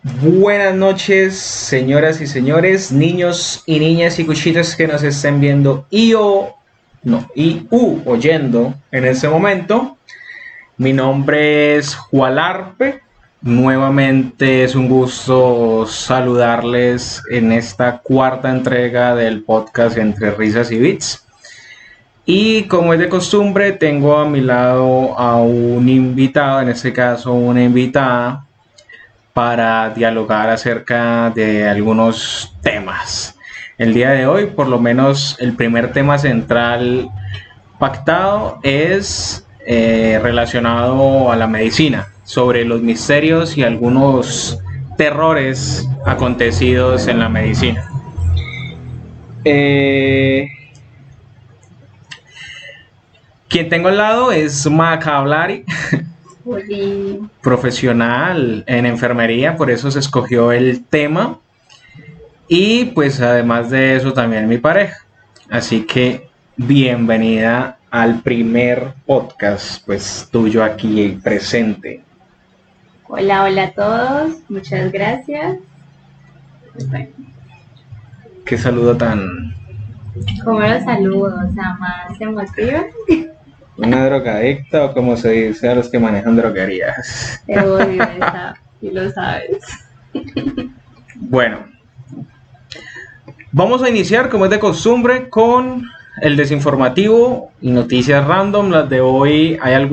Buenas noches, señoras y señores, niños y niñas y cuchitas que nos estén viendo oyendo en este momento. Mi nombre es Juan Arpe. Nuevamente es un gusto saludarles en esta cuarta entrega del podcast Entre Risas y Beats. Y como es de costumbre, tengo a mi lado a un invitado, en este caso una invitada, para dialogar acerca de algunos temas. El día de hoy, por lo menos, el primer tema central pactado es relacionado a la medicina, sobre los misterios y algunos terrores acontecidos en la medicina. Quien tengo al lado es Maca Hablari, profesional en enfermería, por eso se escogió el tema. Y pues además de eso también mi pareja. Así que bienvenida al primer podcast, pues tuyo aquí presente. Hola a todos, muchas gracias. Bueno. Qué saludo tan... ¿Cómo los saludo? O sea, más emotivo. Una drogadicta, o como se dice a los que manejan droguerías. Te odio esa, y lo sabes. Bueno, vamos a iniciar, como es de costumbre, con el desinformativo y noticias random. Las de hoy hay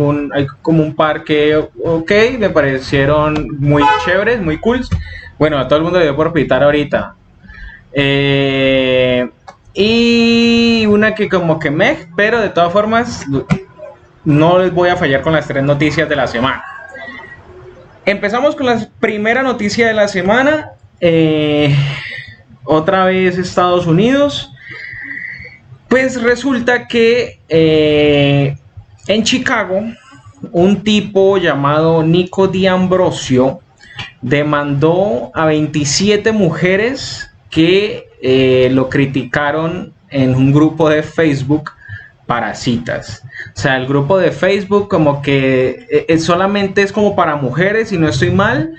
como un par que, me parecieron muy chéveres, muy cool. Bueno, a todo el mundo le dio por pitar ahorita. Y una que como que pero de todas formas no les voy a fallar con las tres noticias de la semana. Empezamos con la primera noticia de la semana. Otra vez Estados Unidos. Pues resulta que en Chicago un tipo llamado Nico D'Ambrosio demandó a 27 mujeres que lo criticaron en un grupo de Facebook para citas. O sea, el grupo de Facebook como que solamente es como para mujeres, si no estoy mal.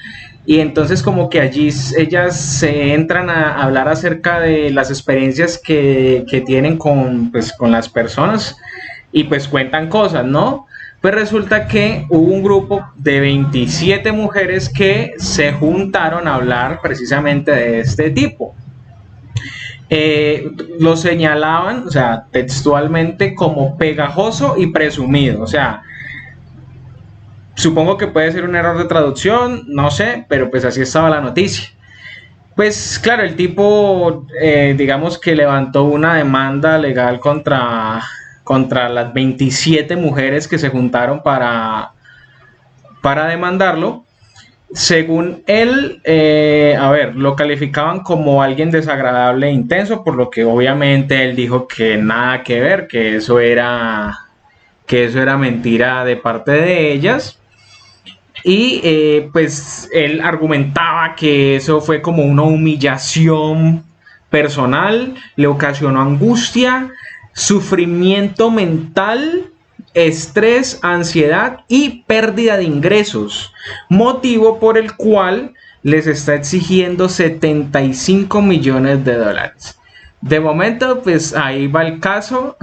Y entonces como que allí ellas se entran a hablar acerca de las experiencias que tienen con las personas y pues cuentan cosas, ¿no? Pues resulta que hubo un grupo de 27 mujeres que se juntaron a hablar precisamente de este tipo. Lo señalaban, o sea, textualmente como pegajoso y presumido, o sea, supongo que puede ser un error de traducción, no sé, pero pues así estaba la noticia. Pues claro, el tipo, digamos que levantó una demanda legal contra las 27 mujeres que se juntaron para demandarlo. Según él, lo calificaban como alguien desagradable e intenso, por lo que obviamente él dijo que nada que ver, que eso era mentira de parte de ellas. Y pues él argumentaba que eso fue como una humillación personal, le ocasionó angustia, sufrimiento mental, estrés, ansiedad y pérdida de ingresos, motivo por el cual les está exigiendo 75 millones de dólares. De momento, pues ahí va el caso.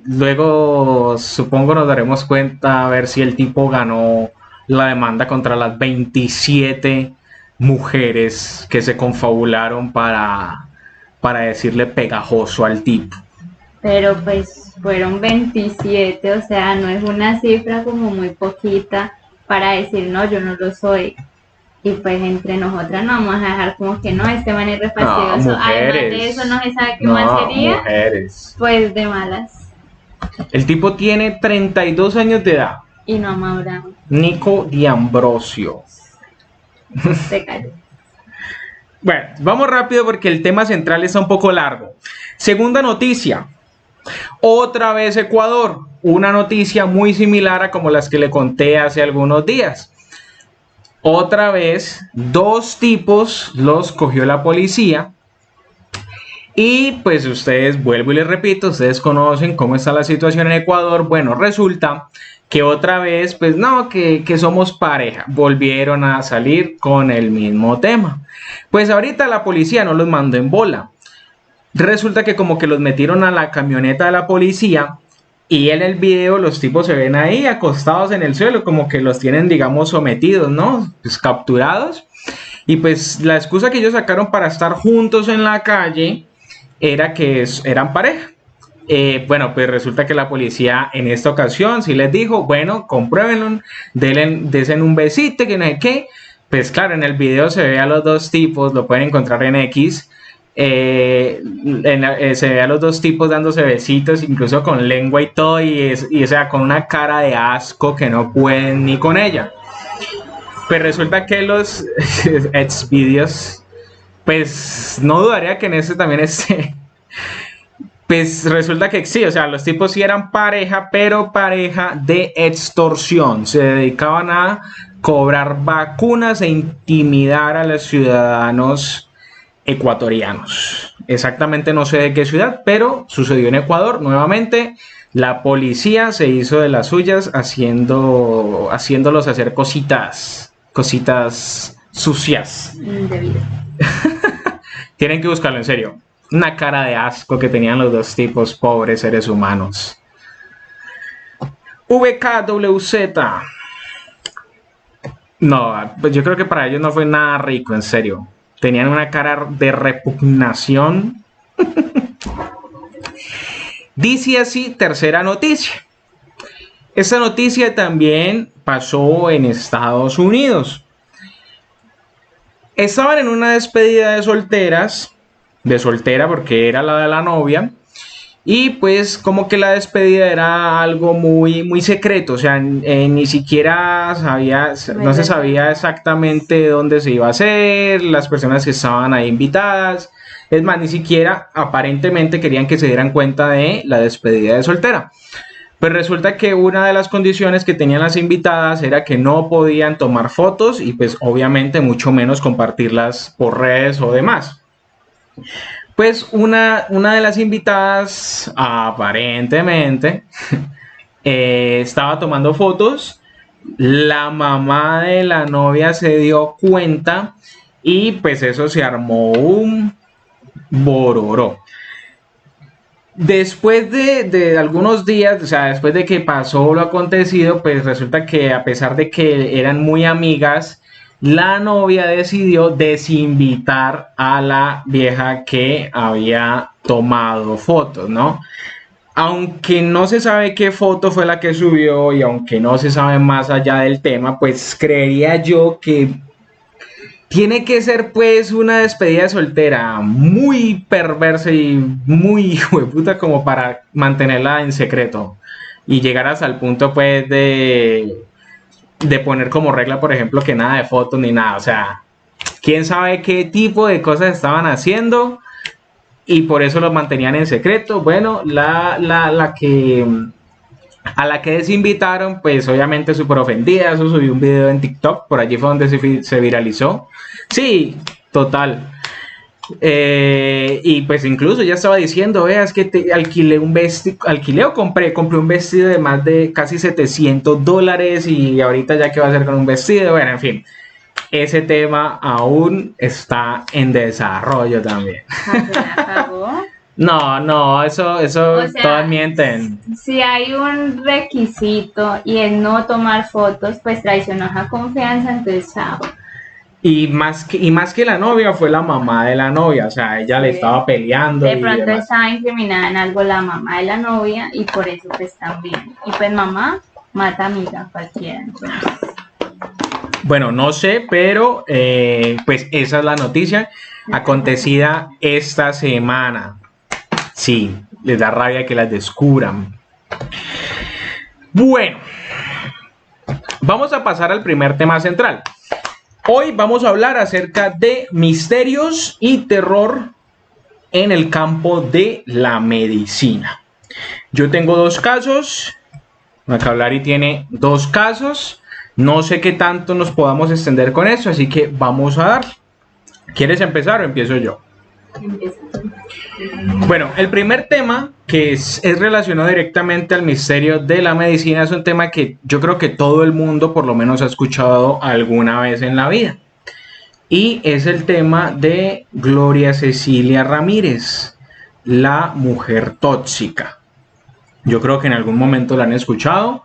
Luego supongo nos daremos cuenta a ver si el tipo ganó la demanda contra las 27 mujeres que se confabularon para decirle pegajoso al tipo. Pero pues fueron 27, o sea, no es una cifra como muy poquita para decir no, yo no lo soy. Y pues entre nosotras no vamos a dejar como que no, este man es re fastidioso. No, además de eso no se sabe qué más sería. Mujeres. Pues de malas. El tipo tiene 32 años de edad. Y no ha madurado. Nico D'Ambrosio. Te callo. Bueno, vamos rápido porque el tema central está un poco largo. Segunda noticia. Otra vez Ecuador. Una noticia muy similar a como las que le conté hace algunos días. Otra vez, 2 tipos los cogió la policía. Y pues ustedes, vuelvo y les repito, ustedes conocen cómo está la situación en Ecuador. Bueno, resulta que otra vez, pues no, que somos pareja. Volvieron a salir con el mismo tema. Pues ahorita la policía no los mandó en bola. Resulta que como que los metieron a la camioneta de la policía y en el video los tipos se ven ahí acostados en el suelo, como que los tienen, digamos, sometidos, ¿no? Pues capturados. Y pues la excusa que ellos sacaron para estar juntos en la calle era que eran pareja. Bueno, pues resulta que la policía en esta ocasión sí les dijo, bueno, compruébenlo, desen un besito, que no sé qué. Pues claro, en el video se ve a los dos tipos, lo pueden encontrar en X, se ve a los dos tipos dándose besitos, incluso con lengua y todo, y o sea, con una cara de asco que no pueden ni con ella. Pues resulta que los Xvideos, pues no dudaría que en este también esté. Pues resulta que sí, o sea, los tipos sí eran pareja, pero pareja de extorsión. Se dedicaban a cobrar vacunas e intimidar a los ciudadanos ecuatorianos. Exactamente no sé de qué ciudad, pero sucedió en Ecuador. Nuevamente, la policía se hizo de las suyas haciéndolos hacer cositas sucias. Indebido. Tienen que buscarlo en serio. Una cara de asco que tenían los dos tipos, pobres seres humanos. VKWZ. No, pues yo creo que para ellos no fue nada rico, en serio. Tenían una cara de repugnación. Dice así, tercera noticia. Esta noticia también pasó en Estados Unidos. Estaban en una despedida de soltera porque era la de la novia, y pues como que la despedida era algo muy, muy secreto, o sea, ni siquiera no se sabía exactamente dónde se iba a hacer, las personas que estaban ahí invitadas, es más, ni siquiera aparentemente querían que se dieran cuenta de la despedida de soltera. Pues resulta que una de las condiciones que tenían las invitadas era que no podían tomar fotos y pues obviamente mucho menos compartirlas por redes o demás. Pues una de las invitadas aparentemente estaba tomando fotos, la mamá de la novia se dio cuenta y pues eso se armó un bororó. Después de algunos días, o sea, después de que pasó lo acontecido, pues resulta que a pesar de que eran muy amigas, la novia decidió desinvitar a la vieja que había tomado fotos, ¿no? Aunque no se sabe qué foto fue la que subió y aunque no se sabe más allá del tema, pues creería yo que tiene que ser pues una despedida de soltera muy perversa y muy hijo de puta como para mantenerla en secreto y llegar hasta el punto pues de poner como regla, por ejemplo, que nada de fotos ni nada. O sea, quién sabe qué tipo de cosas estaban haciendo y por eso los mantenían en secreto. Bueno, a la que desinvitaron, pues obviamente súper ofendida. Eso subió un video en TikTok, por allí fue donde se viralizó. Sí, total. Y pues incluso ya estaba diciendo, veas que te alquilé un vestido, compré un vestido de más de casi $700 y ahorita ya qué va a hacer con un vestido. Bueno, en fin, ese tema aún está en desarrollo también. No, eso o sea, todas mienten. Si hay un requisito y es no tomar fotos, pues traicionó a confianza, entonces chao. Y más que la novia fue la mamá de la novia, o sea, ella le estaba peleando. De pronto estaba incriminada en algo la mamá de la novia y por eso pues también. Y pues mamá mata amiga cualquiera, entonces. Bueno, no sé, pero pues esa es la noticia acontecida esta semana. Sí, les da rabia que las descubran. Bueno, vamos a pasar al primer tema central. Hoy vamos a hablar acerca de misterios y terror en el campo de la medicina. Yo tengo dos casos. Macablari tiene dos casos. No sé qué tanto nos podamos extender con eso, así que vamos a dar. ¿Quieres empezar o empiezo yo? Empieza. Bueno, el primer tema que es relacionado directamente al misterio de la medicina es un tema que yo creo que todo el mundo por lo menos ha escuchado alguna vez en la vida. Y es el tema de Gloria Cecilia Ramírez, la mujer tóxica. Yo creo que en algún momento la han escuchado,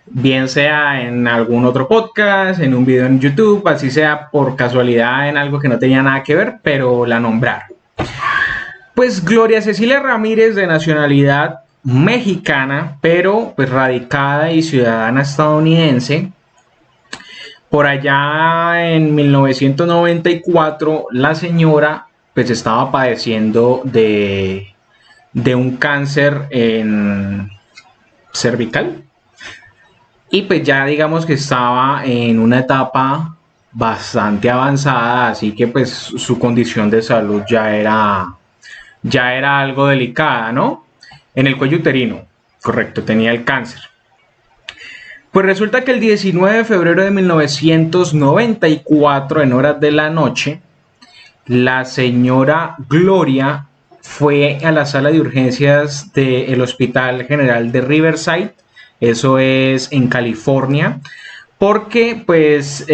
bien sea en algún otro podcast, en un video en YouTube, así sea por casualidad en algo que no tenía nada que ver, pero la nombraron. Pues Gloria Cecilia Ramírez, de nacionalidad mexicana, pero pues radicada y ciudadana estadounidense. Por allá en 1994, la señora pues estaba padeciendo de un cáncer en cervical. Y pues ya digamos que estaba en una etapa bastante avanzada, así que pues su condición de salud ya era algo delicada, ¿no? En el cuello uterino, correcto, tenía el cáncer. Pues resulta que el 19 de febrero de 1994, en horas de la noche, la señora Gloria fue a la sala de urgencias del Hospital General de Riverside, eso es en California, porque pues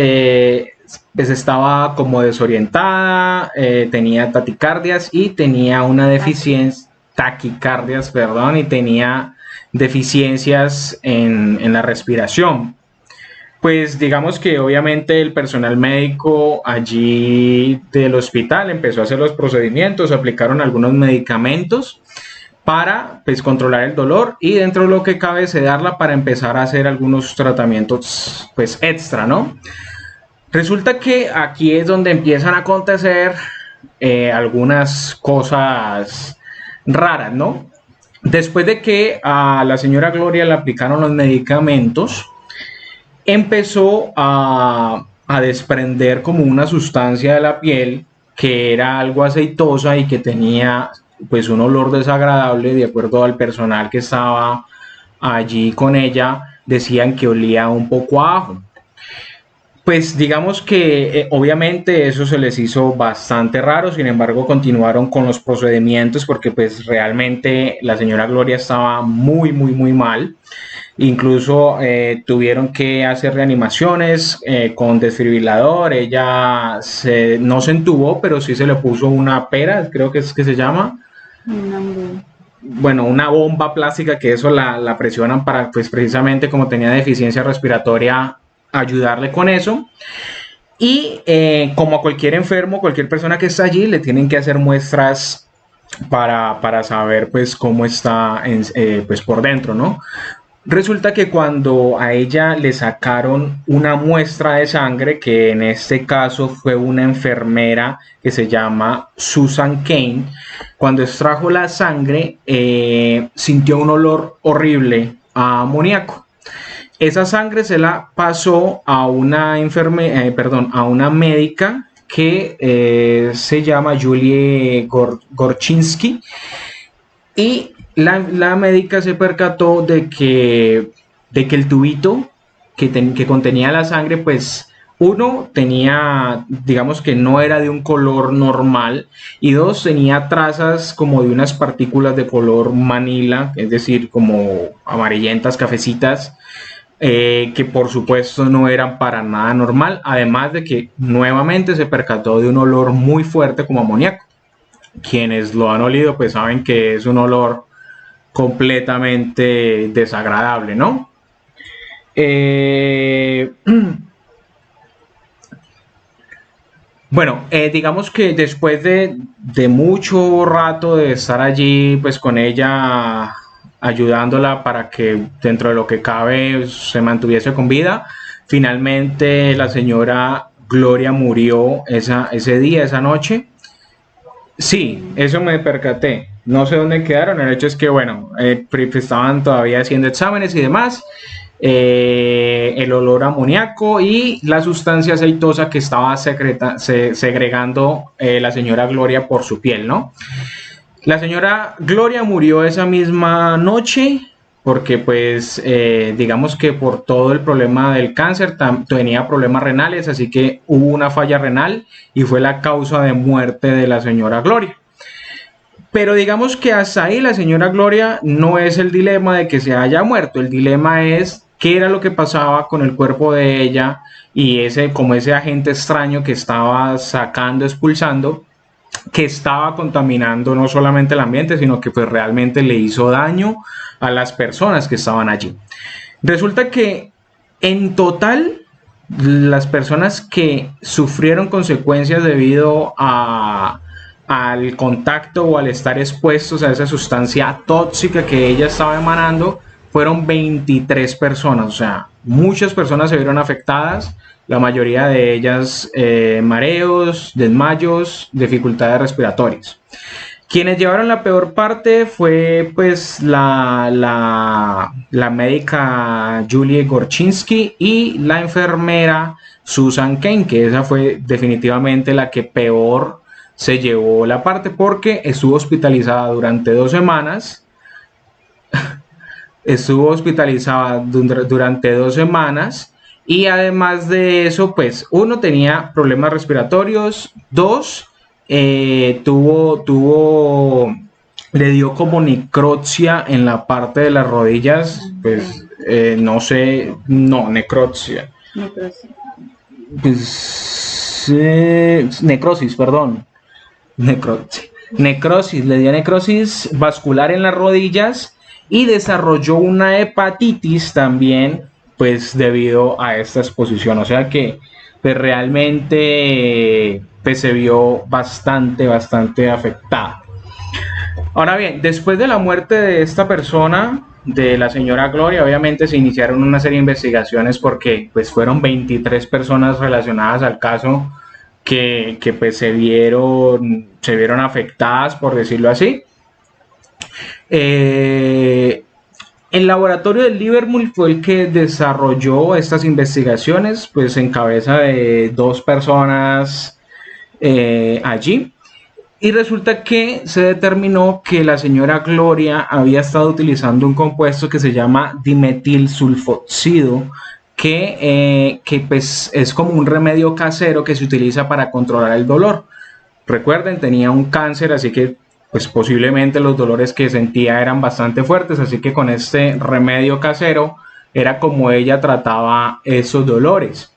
estaba como desorientada, tenía taquicardias y tenía una deficiencia, taquicardias, perdón, y tenía deficiencias en la respiración. Pues digamos que obviamente el personal médico allí del hospital empezó a hacer los procedimientos, aplicaron algunos medicamentos para pues controlar el dolor y dentro de lo que cabe sedarla para empezar a hacer algunos tratamientos pues extra, ¿no? Resulta que aquí es donde empiezan a acontecer algunas cosas raras, ¿no? Después de que a la señora Gloria le aplicaron los medicamentos, empezó a desprender como una sustancia de la piel que era algo aceitosa y que tenía pues un olor desagradable. De acuerdo al personal que estaba allí con ella, decían que olía un poco a ajo. Pues digamos que obviamente eso se les hizo bastante raro, sin embargo continuaron con los procedimientos porque pues realmente la señora Gloria estaba muy mal. Incluso tuvieron que hacer reanimaciones con desfibrilador. Ella no se entubó, pero sí se le puso una pera, creo que es que se llama. Bueno, una bomba plástica que eso la presionan para pues precisamente como tenía deficiencia respiratoria ayudarle con eso. Y como a cualquier enfermo, cualquier persona que está allí, le tienen que hacer muestras para saber pues cómo está pues por dentro, ¿no? Resulta que cuando a ella le sacaron una muestra de sangre, que en este caso fue una enfermera que se llama Susan Kane, cuando extrajo la sangre sintió un olor horrible a amoníaco. Esa sangre se la pasó a una a una médica que se llama Julie Gorchinsky, y la médica se percató de que el tubito que contenía la sangre, pues uno tenía, digamos que no era de un color normal, y dos, tenía trazas como de unas partículas de color manila, es decir, como amarillentas, cafecitas, que por supuesto no eran para nada normal, además de que nuevamente se percató de un olor muy fuerte como amoníaco. Quienes lo han olido pues saben que es un olor completamente desagradable, ¿no? Bueno, digamos que después de mucho rato de estar allí pues con ella ayudándola para que dentro de lo que cabe se mantuviese con vida, finalmente la señora Gloria murió ese día, esa noche. Sí, eso me percaté. No sé dónde quedaron. El hecho es que, bueno, estaban todavía haciendo exámenes y demás. El olor a amoníaco y la sustancia aceitosa que estaba segregando la señora Gloria por su piel, ¿no? La señora Gloria murió esa misma noche porque, pues, digamos que por todo el problema del cáncer tenía problemas renales, así que hubo una falla renal y fue la causa de muerte de la señora Gloria. Pero digamos que hasta ahí la señora Gloria no es el dilema de que se haya muerto, el dilema es qué era lo que pasaba con el cuerpo de ella y como ese agente extraño que estaba sacando, expulsando, que estaba contaminando no solamente el ambiente, sino que pues realmente le hizo daño a las personas que estaban allí. Resulta que en total las personas que sufrieron consecuencias debido al contacto o al estar expuestos a esa sustancia tóxica que ella estaba emanando fueron 23 personas, o sea, muchas personas se vieron afectadas, la mayoría de ellas mareos, desmayos, dificultades respiratorias. Quienes llevaron la peor parte fue pues la médica Julie Gorchinsky y la enfermera Susan Kane, que esa fue definitivamente la que peor se llevó la parte porque estuvo hospitalizada durante 2 semanas. Estuvo hospitalizada durante 2 semanas y además de eso, pues uno tenía problemas respiratorios, 2 le dio como necropsia en la parte de las rodillas, pues no sé, no, necropsia. Pues, necrosis, perdón. Necrosis, le dio necrosis vascular en las rodillas y desarrolló una hepatitis también, pues debido a esta exposición, o sea que pues, realmente pues, se vio bastante afectada. Ahora bien, después de la muerte de esta persona, de la señora Gloria, obviamente se iniciaron una serie de investigaciones porque pues fueron 23 personas relacionadas al caso que pues se vieron afectadas, por decirlo así. El laboratorio de Liverpool fue el que desarrolló estas investigaciones, pues en cabeza de 2 personas allí. Y resulta que se determinó que la señora Gloria había estado utilizando un compuesto que se llama dimetilsulfoxido, que pues es como un remedio casero que se utiliza para controlar el dolor. Recuerden, tenía un cáncer, así que pues posiblemente los dolores que sentía eran bastante fuertes, así que con este remedio casero era como ella trataba esos dolores.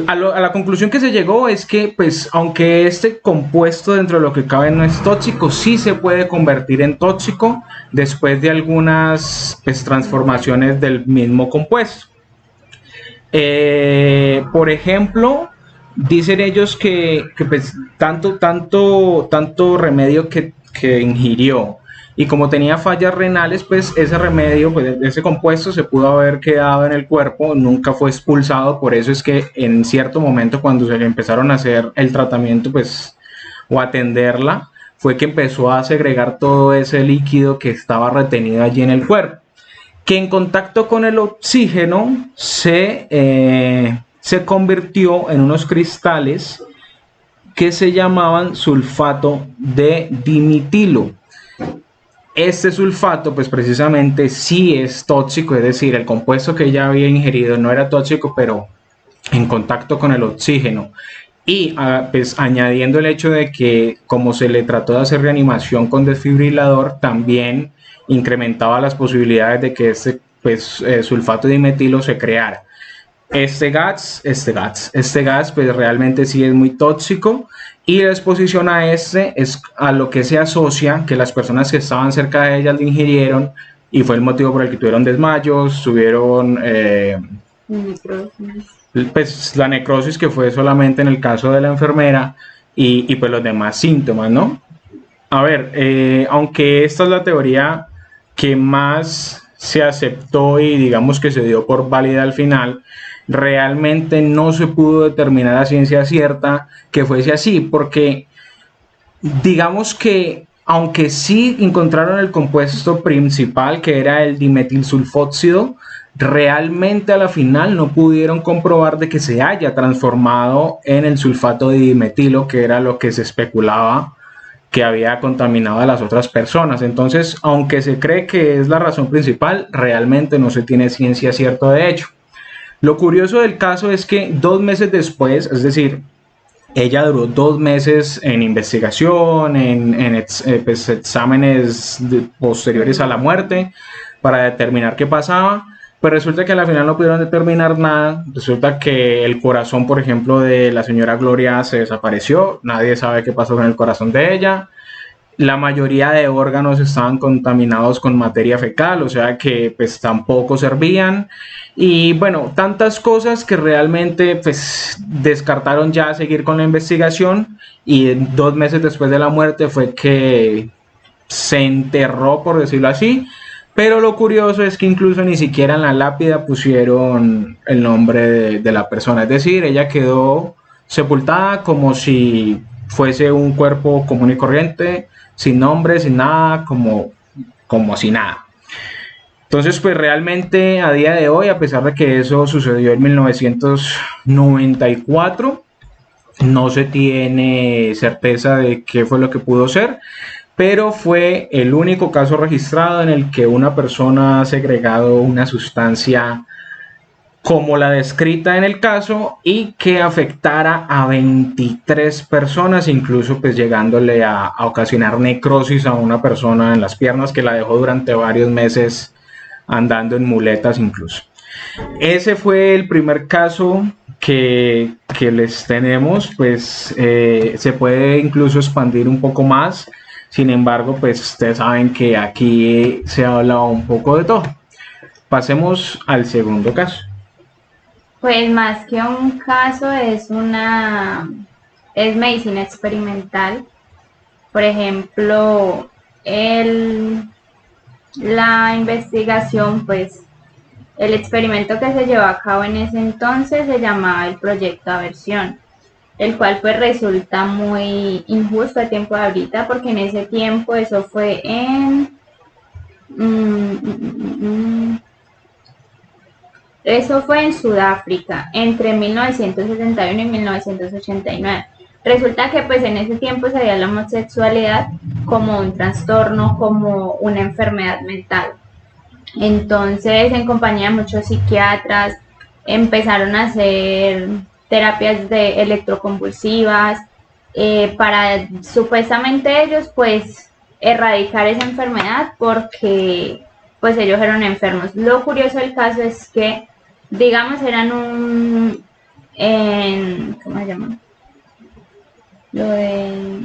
A la conclusión que se llegó es que, pues, aunque este compuesto dentro de lo que cabe no es tóxico, sí se puede convertir en tóxico después de algunas pues, transformaciones del mismo compuesto. Por ejemplo, dicen ellos que pues, tanto remedio que ingirió y como tenía fallas renales, pues ese remedio, pues ese compuesto se pudo haber quedado en el cuerpo, nunca fue expulsado. Por eso es que en cierto momento cuando se le empezaron a hacer el tratamiento, pues, o atenderla, fue que empezó a segregar todo ese líquido que estaba retenido allí en el cuerpo, que en contacto con el oxígeno se convirtió en unos cristales que se llamaban sulfato de dimetilo. Este sulfato, pues precisamente sí es tóxico, es decir, el compuesto que ella había ingerido no era tóxico, pero en contacto con el oxígeno y pues añadiendo el hecho de que como se le trató de hacer reanimación con desfibrilador, también incrementaba las posibilidades de que este sulfato de dimetilo se creara. Este gas pues realmente sí es muy tóxico y la exposición a este es a lo que se asocia que las personas que estaban cerca de ellas lo ingirieron y fue el motivo por el que tuvieron desmayos, tuvieron pues la necrosis, que fue solamente en el caso de la enfermera y pues los demás síntomas, ¿no? A ver, aunque esta es la teoría que más se aceptó y digamos que se dio por válida al final, realmente no se pudo determinar a ciencia cierta que fuese así, porque digamos que aunque sí encontraron el compuesto principal, que era el dimetilsulfóxido, realmente a la final no pudieron comprobar de que se haya transformado en el sulfato de dimetilo, que era lo que se especulaba que había contaminado a las otras personas. Entonces, aunque se cree que es la razón principal, realmente no se tiene ciencia cierta de ello. Lo curioso del caso es que 2 meses después, es decir, Ella duró 2 meses en investigación, pues, exámenes posteriores a la muerte para determinar qué pasaba. Pues resulta que al final no pudieron determinar nada. Resulta que el corazón, por ejemplo, de la señora Gloria se desapareció. Nadie sabe qué pasó con el corazón de ella. La mayoría de órganos estaban contaminados con materia fecal, o sea que pues tampoco servían. Y bueno, tantas cosas que realmente pues descartaron ya seguir con la investigación, y 2 meses después de la muerte fue que se enterró, por decirlo así. Pero lo curioso es que incluso ni siquiera en la lápida pusieron el nombre de la persona, es decir, ella quedó sepultada como si fuese un cuerpo común y corriente, sin nombre, sin nada, como si nada. Entonces, pues realmente a día de hoy, a pesar de que eso sucedió en 1994, no se tiene certeza de qué fue lo que pudo ser, pero fue el único caso registrado en el que una persona ha segregado una sustancia como la descrita en el caso y que afectara a 23 personas, incluso pues llegándole a ocasionar necrosis a una persona en las piernas, que la dejó durante varios meses andando en muletas incluso. Ese fue el primer caso que les tenemos. Pues se puede incluso expandir un poco más. Sin embargo, pues ustedes saben que aquí se ha hablado un poco de todo. Pasemos al segundo caso. Pues más que un caso es medicina experimental. Por ejemplo, la investigación, pues el experimento que se llevó a cabo en ese entonces se llamaba el proyecto Aversión, el cual pues resulta muy injusto a tiempo de ahorita, porque en ese tiempo eso fue eso fue en Sudáfrica, entre 1971 y 1989. Resulta que pues en ese tiempo se veía la homosexualidad como un trastorno, como una enfermedad mental. Entonces, en compañía de muchos psiquiatras, empezaron a hacer terapias de electroconvulsivas para supuestamente ellos pues erradicar esa enfermedad, porque pues ellos eran enfermos. Lo curioso del caso es que, digamos, eran ¿cómo se llama? Lo de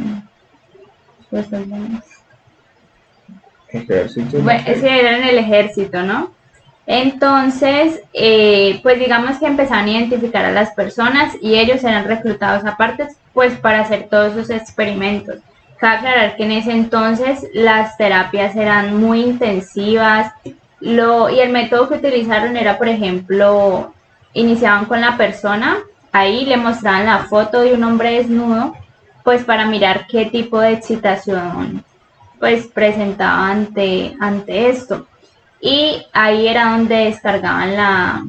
Ejército. bueno, sí, era en el ejército, ¿no? Entonces, pues digamos que empezaron a identificar a las personas y ellos eran reclutados aparte, pues para hacer todos sus experimentos. Cabe aclarar que en ese entonces las terapias eran muy intensivas, y el método que utilizaron era, por ejemplo, iniciaban con la persona, ahí le mostraban la foto de un hombre desnudo, pues para mirar qué tipo de excitación pues presentaba ante esto. Y ahí era donde descargaban la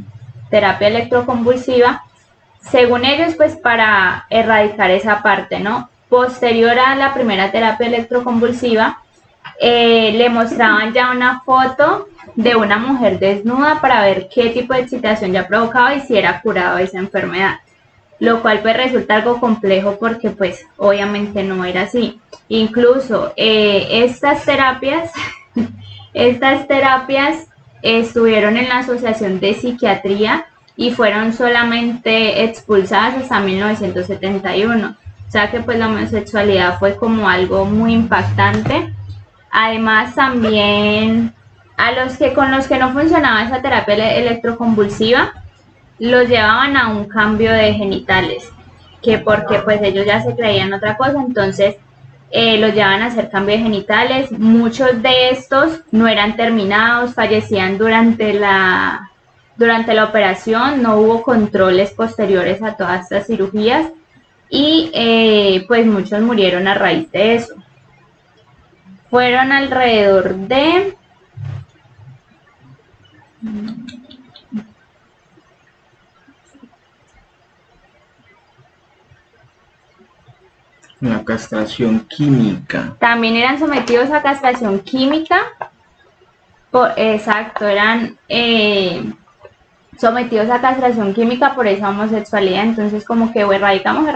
terapia electroconvulsiva, según ellos, pues para erradicar esa parte, ¿no? Posterior a la primera terapia electroconvulsiva, le mostraban ya una foto de una mujer desnuda para ver qué tipo de excitación ya provocaba y si era curado de esa enfermedad, lo cual pues resulta algo complejo porque pues obviamente no era así. Incluso estas terapias estuvieron en la Asociación de Psiquiatría y fueron solamente expulsadas hasta 1971. O sea que pues la homosexualidad fue como algo muy impactante. Además también con los que no funcionaba esa terapia electroconvulsiva, los llevaban a un cambio de genitales, que porque pues ellos ya se creían otra cosa, entonces los llevaban a hacer cambio de genitales. Muchos de estos no eran terminados, fallecían durante la operación, no hubo controles posteriores a todas estas cirugías y pues muchos murieron a raíz de eso. Fueron alrededor de la castración química. También eran sometidos a castración química. Exacto, eran sometidos a castración química por esa homosexualidad, entonces como que erradicamos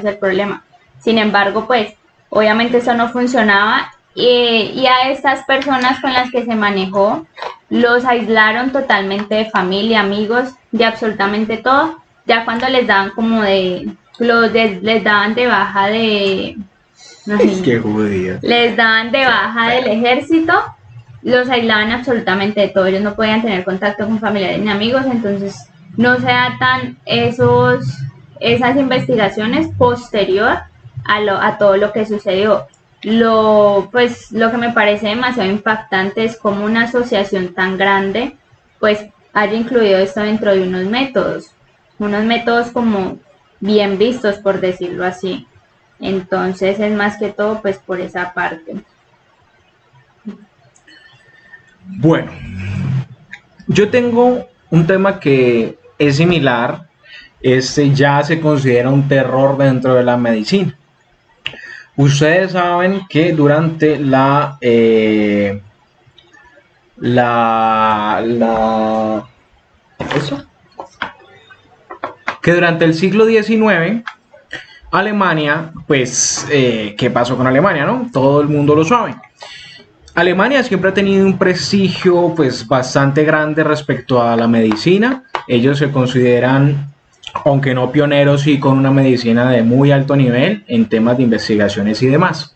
el problema. Sin embargo, pues obviamente eso no funcionaba y a estas personas con las que se manejó los aislaron totalmente de familia, amigos, de absolutamente todo. Ya cuando les daban como les daban de baja de... No sé, Qué judía. les daban de baja del ejército, los aislaban absolutamente de todo. Ellos no podían tener contacto con familiares ni amigos, entonces no se atan esas investigaciones posterior a todo lo que sucedió. Lo que me parece demasiado impactante es cómo una asociación tan grande pues haya incluido esto dentro de unos métodos como bien vistos, por decirlo así. Entonces es más que todo pues por esa parte. Bueno, yo tengo un tema que es similar. Este ya se considera un terror dentro de la medicina. Ustedes saben que durante que durante el siglo XIX Alemania, pues, ¿qué pasó con Alemania, no? Todo el mundo lo sabe. Alemania siempre ha tenido un prestigio, pues, bastante grande respecto a la medicina. Ellos se consideran, aunque no pioneros, sí con una medicina de muy alto nivel en temas de investigaciones y demás.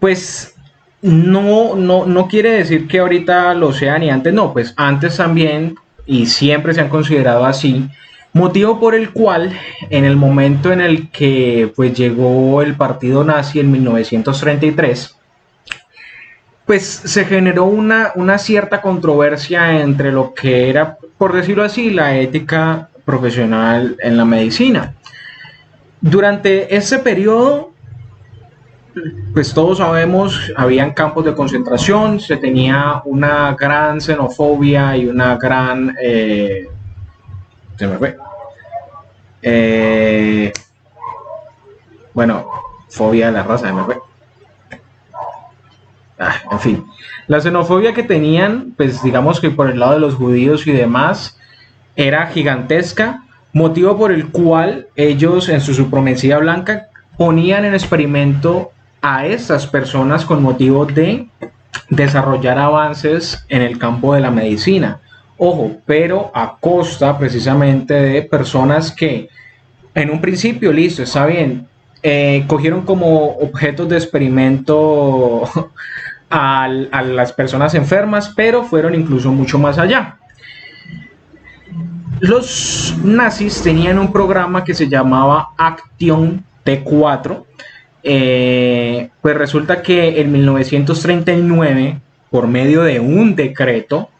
Pues, no quiere decir que ahorita lo sean y antes no, pues antes también y siempre se han considerado así. Motivo por el cual, en el momento en el que pues, llegó el partido nazi en 1933, pues se generó una cierta controversia entre lo que era, por decirlo así, la ética profesional en la medicina. Durante ese periodo, pues todos sabemos, habían campos de concentración, se tenía una gran xenofobia y una gran... se me fue. Bueno, fobia de la raza, se me fue. En fin, la xenofobia que tenían, pues digamos que por el lado de los judíos y demás, era gigantesca, motivo por el cual ellos en su supremacía blanca ponían en experimento a estas personas con motivo de desarrollar avances en el campo de la medicina. Ojo, pero a costa precisamente de personas que en un principio, listo, está bien, cogieron como objetos de experimento a las personas enfermas, pero fueron incluso mucho más allá. Los nazis tenían un programa que se llamaba Action T4. Pues resulta que en 1939, por medio de un decreto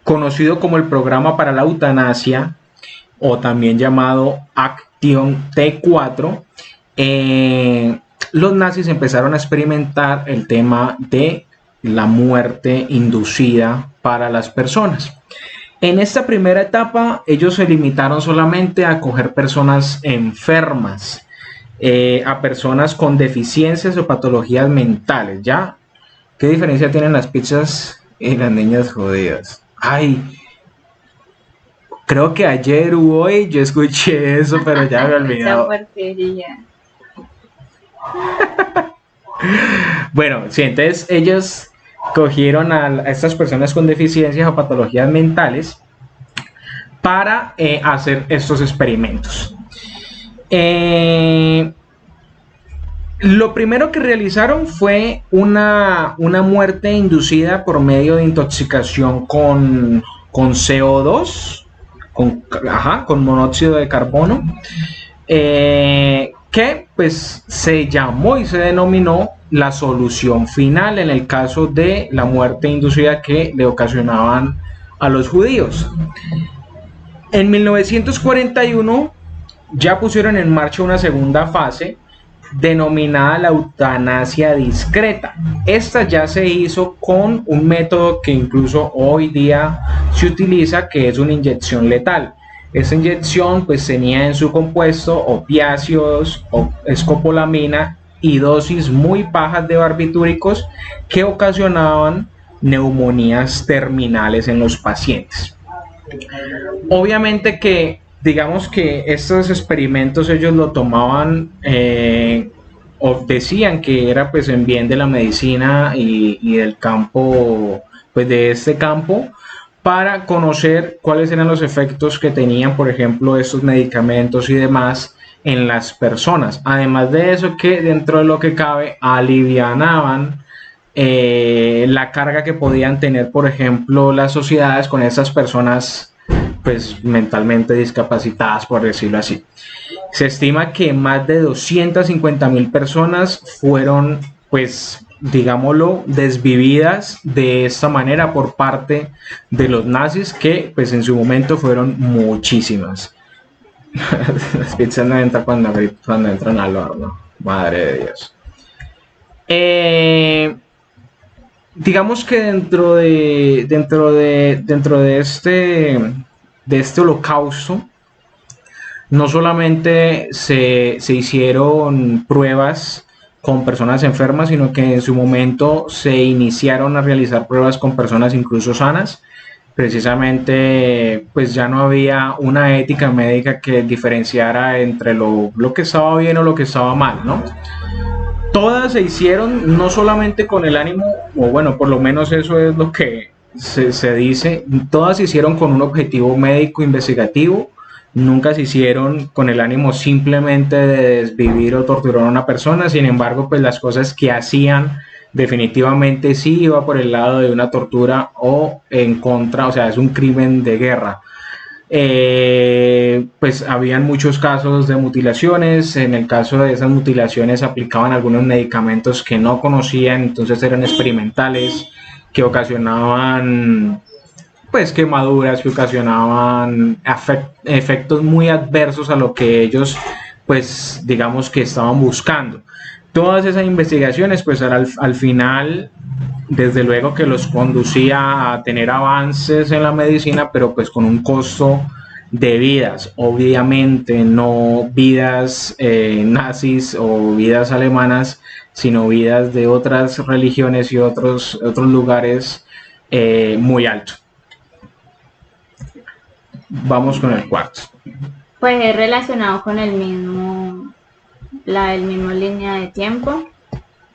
conocido como el Programa para la Eutanasia, o también llamado Action T4, los nazis empezaron a experimentar el tema de la muerte inducida para las personas. En esta primera etapa, ellos se limitaron solamente a coger personas enfermas, a personas con deficiencias o patologías mentales, ¿ya? ¿Qué diferencia tienen las pizzas y las niñas judías? Ay, creo que ayer o hoy yo escuché eso, pero ya me he olvidado. Bueno, sí, entonces ellos cogieron a estas personas con deficiencias o patologías mentales para hacer estos experimentos. Lo primero que realizaron fue una muerte inducida por medio de intoxicación con CO2, con monóxido de carbono, que pues se llamó y se denominó la solución final en el caso de la muerte inducida que le ocasionaban a los judíos. En 1941 ya pusieron en marcha una segunda fase denominada la eutanasia discreta. Esta ya se hizo con un método que incluso hoy día se utiliza, que es una inyección letal. Esta inyección pues tenía en su compuesto opiáceos, escopolamina y dosis muy bajas de barbitúricos que ocasionaban neumonías terminales en los pacientes. Obviamente que, digamos que estos experimentos ellos lo tomaban o decían que era pues en bien de la medicina y del campo, pues de este campo, para conocer cuáles eran los efectos que tenían, por ejemplo, estos medicamentos y demás en las personas. Además de eso, que dentro de lo que cabe, alivianaban la carga que podían tener, por ejemplo, las sociedades con esas personas pues mentalmente discapacitadas, por decirlo así. Se estima que más de 250.000 personas fueron, pues, digámoslo, desvividas de esta manera por parte de los nazis, que pues en su momento fueron muchísimas. Las pizzas no entran cuando entran al horno, madre de Dios. Digamos que dentro de este holocausto, no solamente se hicieron pruebas con personas enfermas, sino que en su momento se iniciaron a realizar pruebas con personas incluso sanas. Precisamente, pues ya no había una ética médica que diferenciara entre lo que estaba bien o lo que estaba mal, ¿no? Todas se hicieron no solamente con el ánimo, o bueno, por lo menos eso es lo que se dice, todas se hicieron con un objetivo médico investigativo, nunca se hicieron con el ánimo simplemente de desvivir o torturar a una persona. Sin embargo, pues las cosas que hacían definitivamente sí iba por el lado de una tortura o en contra, o sea, es un crimen de guerra. Pues habían muchos casos de mutilaciones. En el caso de esas mutilaciones aplicaban algunos medicamentos que no conocían, entonces eran experimentales, que ocasionaban pues quemaduras, que ocasionaban efectos muy adversos a lo que ellos pues digamos que estaban buscando. Todas esas investigaciones pues al final desde luego que los conducía a tener avances en la medicina, pero pues con un costo de vidas, obviamente no vidas nazis o vidas alemanas, sino vidas de otras religiones y otros lugares muy altos. Vamos con el cuarto. Pues es relacionado con el mismo línea de tiempo.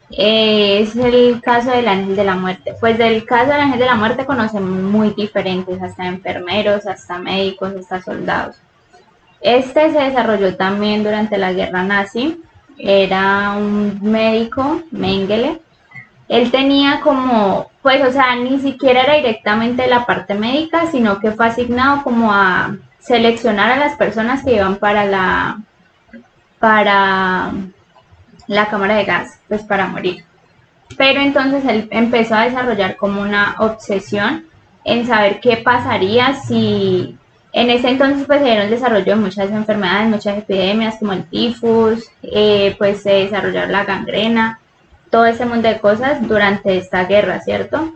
Es el caso del ángel de la muerte. Pues del caso del ángel de la muerte conocemos muy diferentes, hasta enfermeros, hasta médicos, hasta soldados. Este se desarrolló también durante la guerra nazi. Era un médico, Mengele. Él tenía como, pues, o sea, ni siquiera era directamente la parte médica, sino que fue asignado como a seleccionar a las personas que iban para la cámara de gas, pues para morir. Pero entonces él empezó a desarrollar como una obsesión en saber qué pasaría si en ese entonces pues se dieron el desarrollo de muchas enfermedades, muchas epidemias como el tifus, pues se desarrolló la gangrena, todo ese mundo de cosas durante esta guerra, ¿cierto?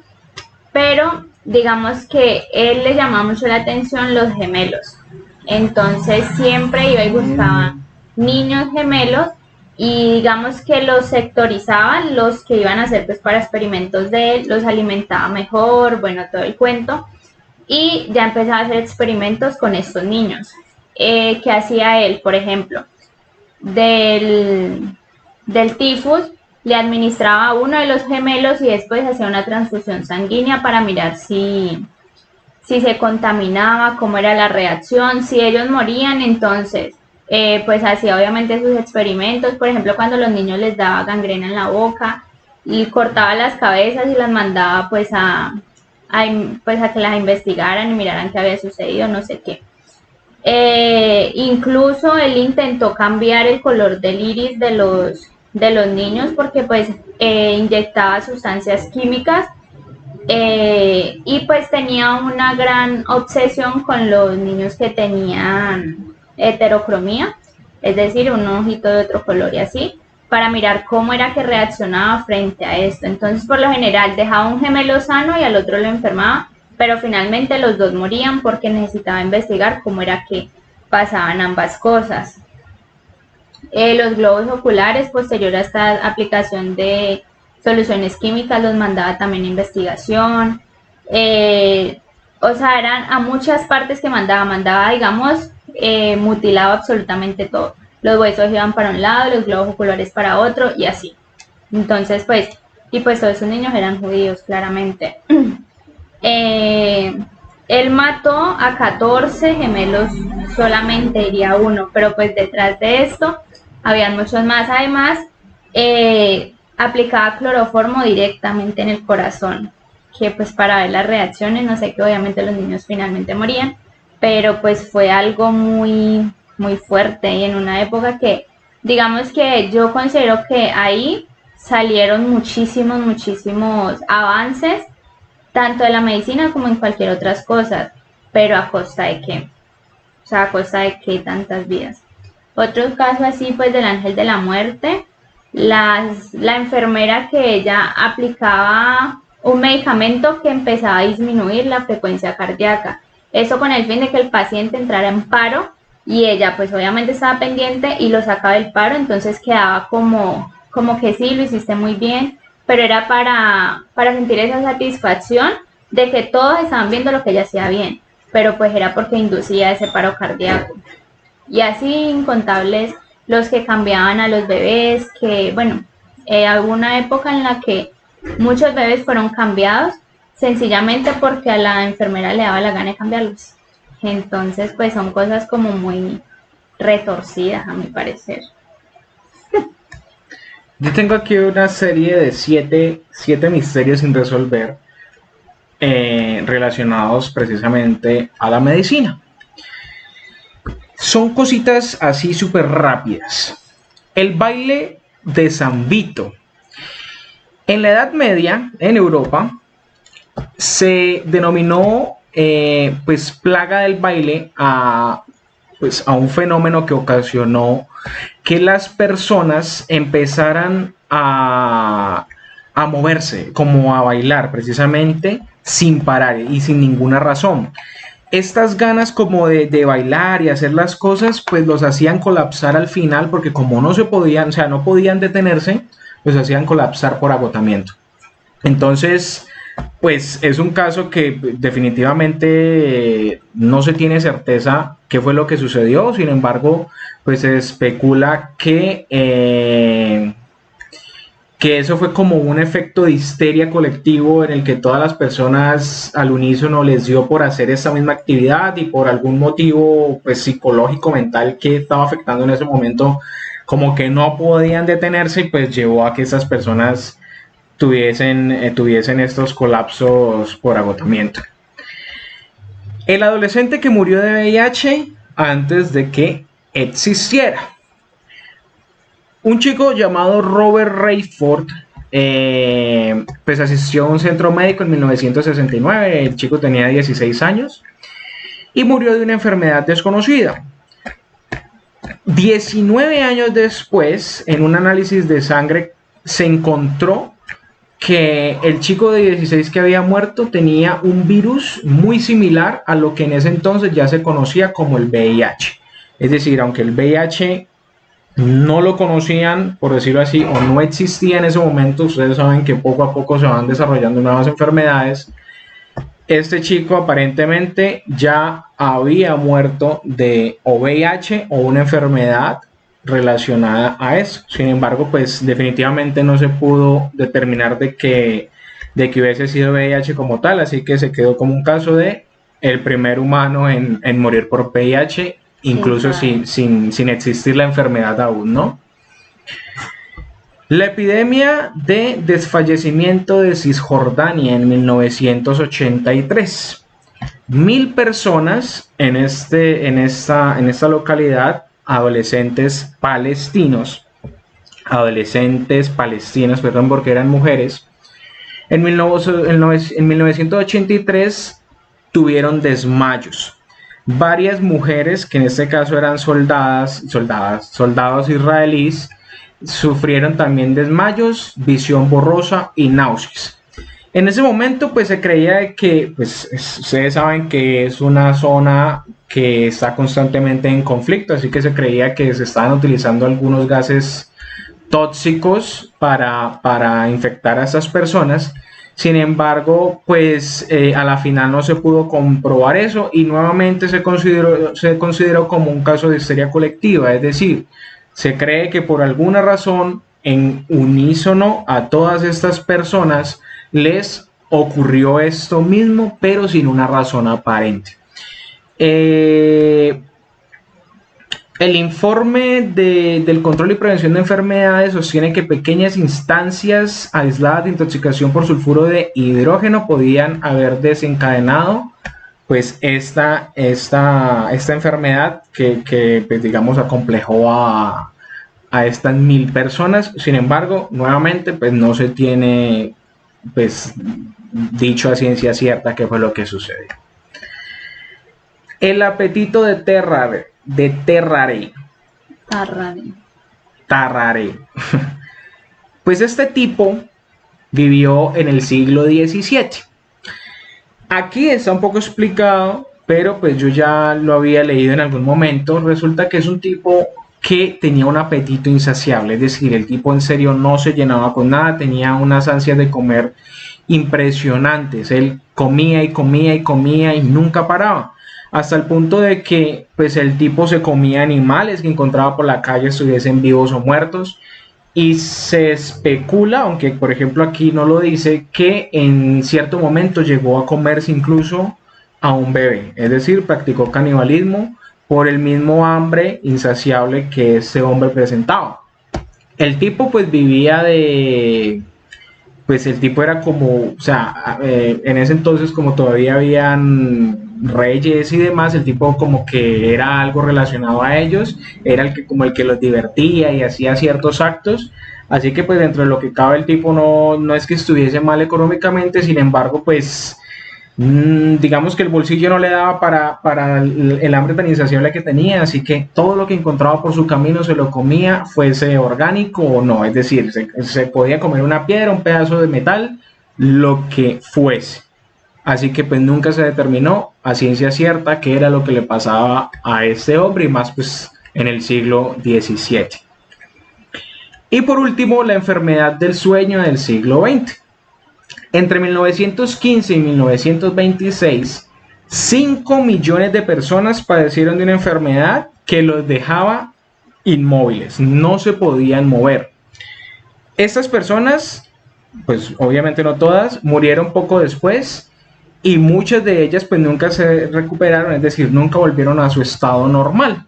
Pero digamos que él le llamaba mucho la atención los gemelos. Entonces siempre iba y buscaba niños gemelos y digamos que los sectorizaban, los que iban a hacer pues para experimentos de él, los alimentaba mejor, bueno, todo el cuento. Y ya empezaba a hacer experimentos con estos niños. ¿Qué hacía él? Por ejemplo, del tifus, le administraba a uno de los gemelos y después hacía una transfusión sanguínea para mirar si se contaminaba, cómo era la reacción, si ellos morían, entonces pues hacía obviamente sus experimentos. Por ejemplo, cuando los niños les daba gangrena en la boca y cortaba las cabezas y las mandaba pues a que las investigaran y miraran qué había sucedido, no sé qué. Incluso él intentó cambiar el color del iris de los niños porque pues inyectaba sustancias químicas y pues tenía una gran obsesión con los niños que tenían heterocromía, es decir, un ojito de otro color y así, para mirar cómo era que reaccionaba frente a esto. Entonces, por lo general, dejaba un gemelo sano y al otro lo enfermaba, pero finalmente los dos morían porque necesitaba investigar cómo era que pasaban ambas cosas. Los globos oculares, posterior a esta aplicación de soluciones químicas, los mandaba también a investigación. o sea, eran a muchas partes que mandaba, digamos, mutilado absolutamente todo. Los huesos iban para un lado, los globos oculares para otro y así. Entonces, pues, y pues todos esos niños eran judíos, claramente. Él mató a 14 gemelos, solamente iría uno, pero pues detrás de esto habían muchos más. Además, aplicaba cloroformo directamente en el corazón, que pues para ver las reacciones, no sé, que obviamente los niños finalmente morían, pero pues fue algo muy, muy fuerte y en una época que, digamos que yo considero que ahí salieron muchísimos avances, tanto de la medicina como en cualquier otras cosas, pero a costa de qué, o sea, a costa de qué tantas vidas. Otro caso así, pues del ángel de la muerte, la enfermera que ella aplicaba un medicamento que empezaba a disminuir la frecuencia cardíaca. Eso con el fin de que el paciente entrara en paro y ella pues obviamente estaba pendiente y lo sacaba del paro, entonces quedaba como que sí, lo hiciste muy bien, pero era para sentir esa satisfacción de que todos estaban viendo lo que ella hacía bien, pero pues era porque inducía ese paro cardíaco. Y así incontables los que cambiaban a los bebés, que bueno, hubo una época en la que muchos bebés fueron cambiados sencillamente porque a la enfermera le daba la gana de cambiarlos. Entonces, pues son cosas como muy retorcidas a mi parecer. Yo tengo aquí una serie de siete misterios sin resolver relacionados precisamente a la medicina. Son cositas así súper rápidas. El baile de San Vito. En la Edad Media, en Europa, se denominó pues plaga del baile a un fenómeno que ocasionó que las personas empezaran a moverse, como a bailar precisamente sin parar y sin ninguna razón. Estas ganas como de bailar y hacer las cosas, pues los hacían colapsar al final, porque como no se podían, o sea, no podían detenerse, los hacían colapsar por agotamiento. Entonces, pues es un caso que definitivamente no se tiene certeza qué fue lo que sucedió. Sin embargo, pues se especula que eso fue como un efecto de histeria colectivo en el que todas las personas al unísono les dio por hacer esa misma actividad y por algún motivo pues psicológico, mental que estaba afectando en ese momento, como que no podían detenerse y pues llevó a que esas personas tuviesen estos colapsos por agotamiento. El adolescente que murió de VIH antes de que existiera. Un chico llamado Robert Rayford pues asistió a un centro médico en 1969. El chico tenía 16 años y murió de una enfermedad desconocida. 19 años después, en un análisis de sangre, se encontró que el chico de 16 que había muerto tenía un virus muy similar a lo que en ese entonces ya se conocía como el VIH. Es decir, aunque el VIH no lo conocían, por decirlo así, o no existía en ese momento, ustedes saben que poco a poco se van desarrollando nuevas enfermedades. Este chico aparentemente ya había muerto de o VIH o una enfermedad relacionada a eso. Sin embargo, pues definitivamente no se pudo determinar de que hubiese sido VIH como tal, así que se quedó como un caso de el primer humano en morir por VIH, incluso sin existir la enfermedad aún, ¿no? La epidemia de desfallecimiento de Cisjordania en 1983. 1000 personas en esta localidad, adolescentes palestinos, perdón, porque eran mujeres, en 1983 tuvieron desmayos. Varias mujeres, que en este caso eran soldados israelíes, sufrieron también desmayos, visión borrosa y náuseas. En ese momento pues se creía que, pues ustedes saben que es una zona que está constantemente en conflicto, así que se creía que se estaban utilizando algunos gases tóxicos para infectar a estas personas. Sin embargo, pues a la final no se pudo comprobar eso y nuevamente se consideró como un caso de histeria colectiva, es decir, se cree que por alguna razón en unísono a todas estas personas les ocurrió esto mismo, pero sin una razón aparente. El informe del control y prevención de enfermedades sostiene que pequeñas instancias aisladas de intoxicación por sulfuro de hidrógeno podían haber desencadenado pues esta enfermedad que pues, digamos acomplejó a estas 1000 personas. Sin embargo, nuevamente pues no se tiene pues dicho a ciencia cierta qué fue lo que sucedió. El apetito de Tarrare. Pues este tipo vivió en el siglo XVII. Aquí está un poco explicado, pero pues yo ya lo había leído en algún momento. Resulta que es un tipo que tenía un apetito insaciable, es decir, el tipo en serio no se llenaba con nada, tenía unas ansias de comer impresionantes. Él comía y comía y comía y nunca paraba, hasta el punto de que pues el tipo se comía animales que encontraba por la calle, estuviesen vivos o muertos, y se especula, aunque por ejemplo aquí no lo dice, que en cierto momento llegó a comerse incluso a un bebé, es decir, practicó canibalismo por el mismo hambre insaciable que este hombre presentaba. El tipo pues vivía de... Pues el tipo era como, o sea, en ese entonces como todavía habían reyes y demás, el tipo como que era algo relacionado a ellos, era el que como el que los divertía y hacía ciertos actos, así que pues dentro de lo que cabe el tipo no es que estuviese mal económicamente, sin embargo pues digamos que el bolsillo no le daba para el hambre tan insaciable que tenía, así que todo lo que encontraba por su camino se lo comía, fuese orgánico o no, es decir, se podía comer una piedra, un pedazo de metal, lo que fuese. Así que pues nunca se determinó a ciencia cierta qué era lo que le pasaba a este hombre, y más pues en el siglo XVII. Y por último, la enfermedad del sueño del siglo XX. Entre 1915 y 1926, 5 millones de personas padecieron de una enfermedad que los dejaba inmóviles, no se podían mover. Estas personas, pues obviamente no todas, murieron poco después y muchas de ellas pues nunca se recuperaron, es decir, nunca volvieron a su estado normal.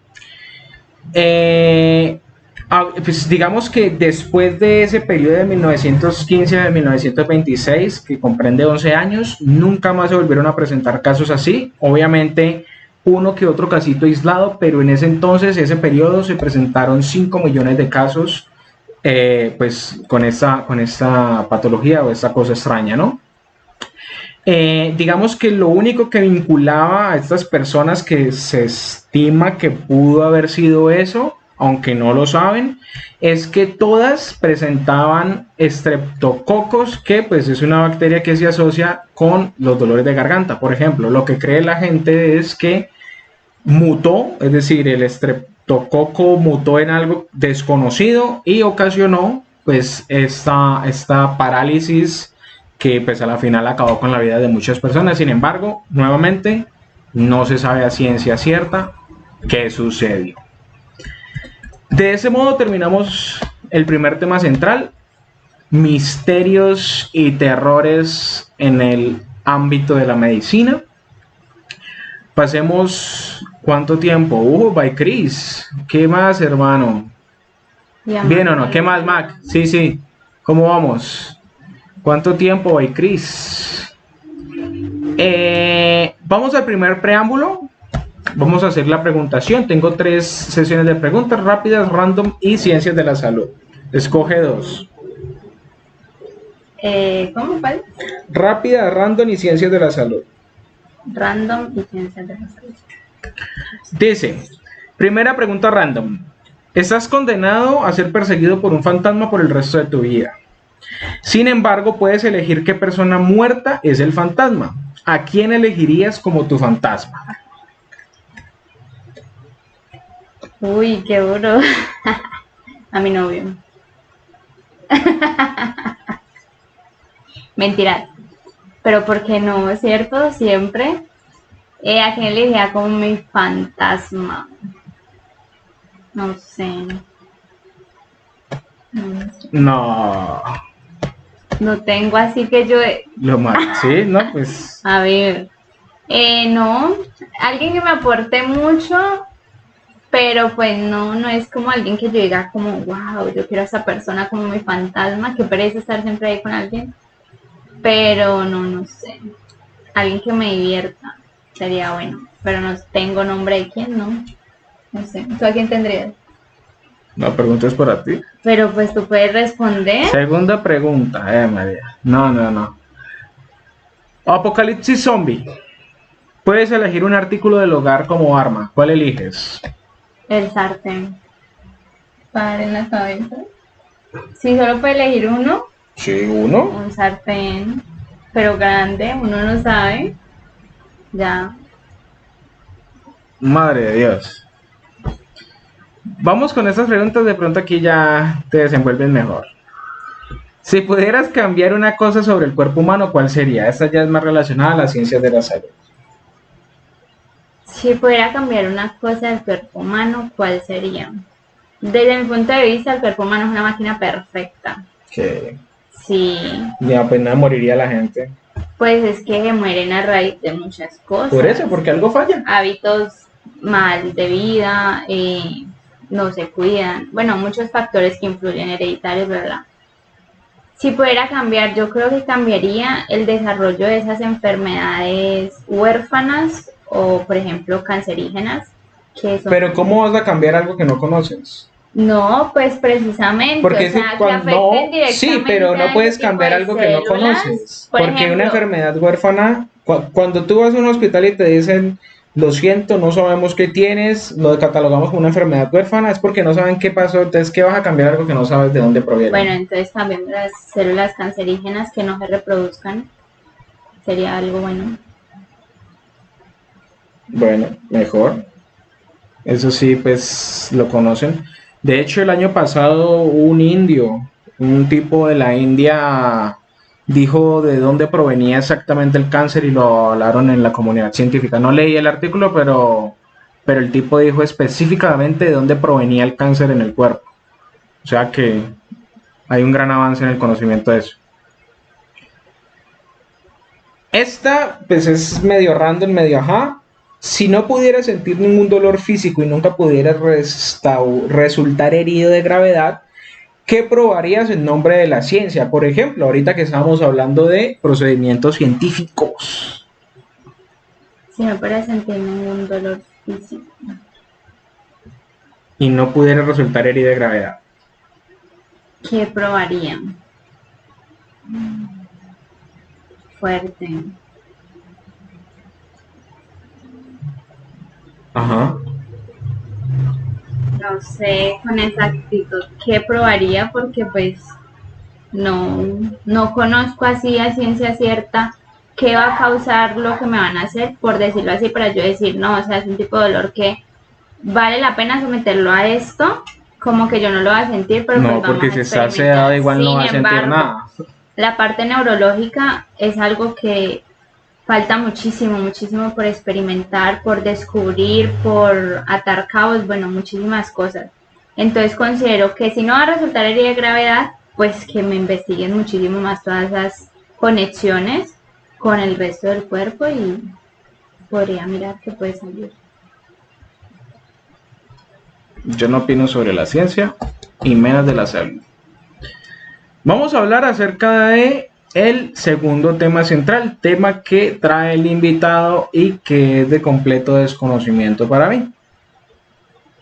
Pues digamos que después de ese periodo de 1915 a 1926, que comprende 11 años, nunca más se volvieron a presentar casos así. Obviamente uno que otro casito aislado, pero en ese entonces, ese periodo, se presentaron 5 millones de casos pues con esta patología o esta cosa extraña, ¿no? Digamos que lo único que vinculaba a estas personas que se estima que pudo haber sido eso, aunque no lo saben, es que todas presentaban estreptococos, que pues es una bacteria que se asocia con los dolores de garganta. Por ejemplo, lo que cree la gente es que mutó, es decir, el estreptococo mutó en algo desconocido y ocasionó pues esta parálisis que pues a la final acabó con la vida de muchas personas. Sin embargo, nuevamente, no se sabe a ciencia cierta qué sucedió. De ese modo terminamos el primer tema central, misterios y terrores en el ámbito de la medicina. Pasemos, ¿cuánto tiempo? By Chris, ¿qué más, hermano? ¿Bien o no? ¿Qué más, Mac? Sí, ¿cómo vamos? ¿Cuánto tiempo, by Chris? Vamos al primer preámbulo. Vamos a hacer la preguntación. Tengo 3 sesiones de preguntas rápidas, random y ciencias de la salud. Escoge 2. ¿Cómo? ¿Cuál? Rápida, random y ciencias de la salud. Random y ciencias de la salud. Dice, primera pregunta random. Estás condenado a ser perseguido por un fantasma por el resto de tu vida. Sin embargo, puedes elegir qué persona muerta es el fantasma. ¿A quién elegirías como tu fantasma? Uy, qué duro. A mi novio. Mentira. pero porque no, ¿cierto? Siempre. ¿A quién le diría como mi fantasma? No sé. No, No tengo así que yo... lo más, sí, no, pues, A ver. No, alguien que me aporte mucho, pero pues no, no es como alguien que yo diga como, wow, yo quiero a esa persona como mi fantasma, que parece estar siempre ahí con alguien, pero no, no sé. Alguien que me divierta sería bueno, pero no tengo nombre de quién, ¿no? No sé. ¿Tú a quién tendrías? no preguntes para ti. Pero pues tú puedes responder. Segunda pregunta, María. No, no, no. Apocalipsis zombie. Puedes elegir un artículo del hogar como arma. ¿Cuál eliges? El sartén. Para en la cabeza. Si solo puede elegir uno, Sí, uno. un sartén, pero grande, uno no sabe. Ya. Madre de Dios. Vamos con estas preguntas, de pronto aquí ya te desenvuelves mejor. Si pudieras cambiar una cosa sobre el cuerpo humano, ¿cuál sería? Esta ya es más relacionada a las ciencias de la salud. Si pudiera cambiar una cosa del cuerpo humano, ¿cuál sería? Desde mi punto de vista, el cuerpo humano es una máquina perfecta. Que Sí, ni apenas moriría la gente. pues es que se mueren a raíz de muchas cosas. Por eso, porque algo falla. Hábitos mal de vida, no se cuidan. Bueno, muchos factores que influyen hereditarios, ¿verdad? Si pudiera cambiar, yo creo que cambiaría el desarrollo de esas enfermedades huérfanas o, por ejemplo, cancerígenas. Que son... Pero ¿cómo vas a cambiar algo que no conoces? No, pues precisamente, porque o sea, si cuando que afecten directamente sí, pero no a puedes ese tipo cambiar de algo que no células. conoces. Por Porque ejemplo, una enfermedad huérfana, cuando tú vas a un hospital y te dicen, lo siento, no sabemos qué tienes, lo catalogamos como una enfermedad huérfana, es porque no saben qué pasó. Entonces, ¿qué vas a cambiar algo que no sabes de dónde proviene? Bueno, entonces también las células cancerígenas que no se reproduzcan sería algo bueno. Bueno, mejor. Eso sí, pues lo conocen. De hecho, el año pasado un indio, un tipo de la India, dijo de dónde provenía exactamente el cáncer y lo hablaron en la comunidad científica. No leí el artículo, pero el tipo dijo específicamente de dónde provenía el cáncer en el cuerpo. O sea que hay un gran avance en el conocimiento de eso. Esta, pues es medio random, medio ajá. Si no pudieras sentir ningún dolor físico y nunca pudieras resultar herido de gravedad, ¿qué probarías en nombre de la ciencia? Por ejemplo, ahorita que estábamos hablando de procedimientos científicos. Si no pudiera sentir ningún dolor físico. Y no pudieras resultar herido de gravedad. ¿Qué probarían? Fuerte. Ajá. No sé con exactitud qué probaría porque pues no conozco así a ciencia cierta qué va a causar lo que me van a hacer, por decirlo así, para yo decir, no, o sea, es un tipo de dolor que vale la pena someterlo a esto, como que yo no lo voy a sentir, pero No, pues porque vamos si a está experimentar. sedado igual no va a Sin sentir embargo, nada. la parte neurológica es algo que falta muchísimo, muchísimo por experimentar, por descubrir, por atar cabos, bueno, muchísimas cosas. Entonces considero que si no va a resultar herida de gravedad, pues que me investiguen muchísimo más todas esas conexiones con el resto del cuerpo y podría mirar qué puede salir. Yo no opino sobre la ciencia y menos de la salud. Vamos a hablar acerca de el segundo tema central, tema que trae el invitado y que es de completo desconocimiento para mí.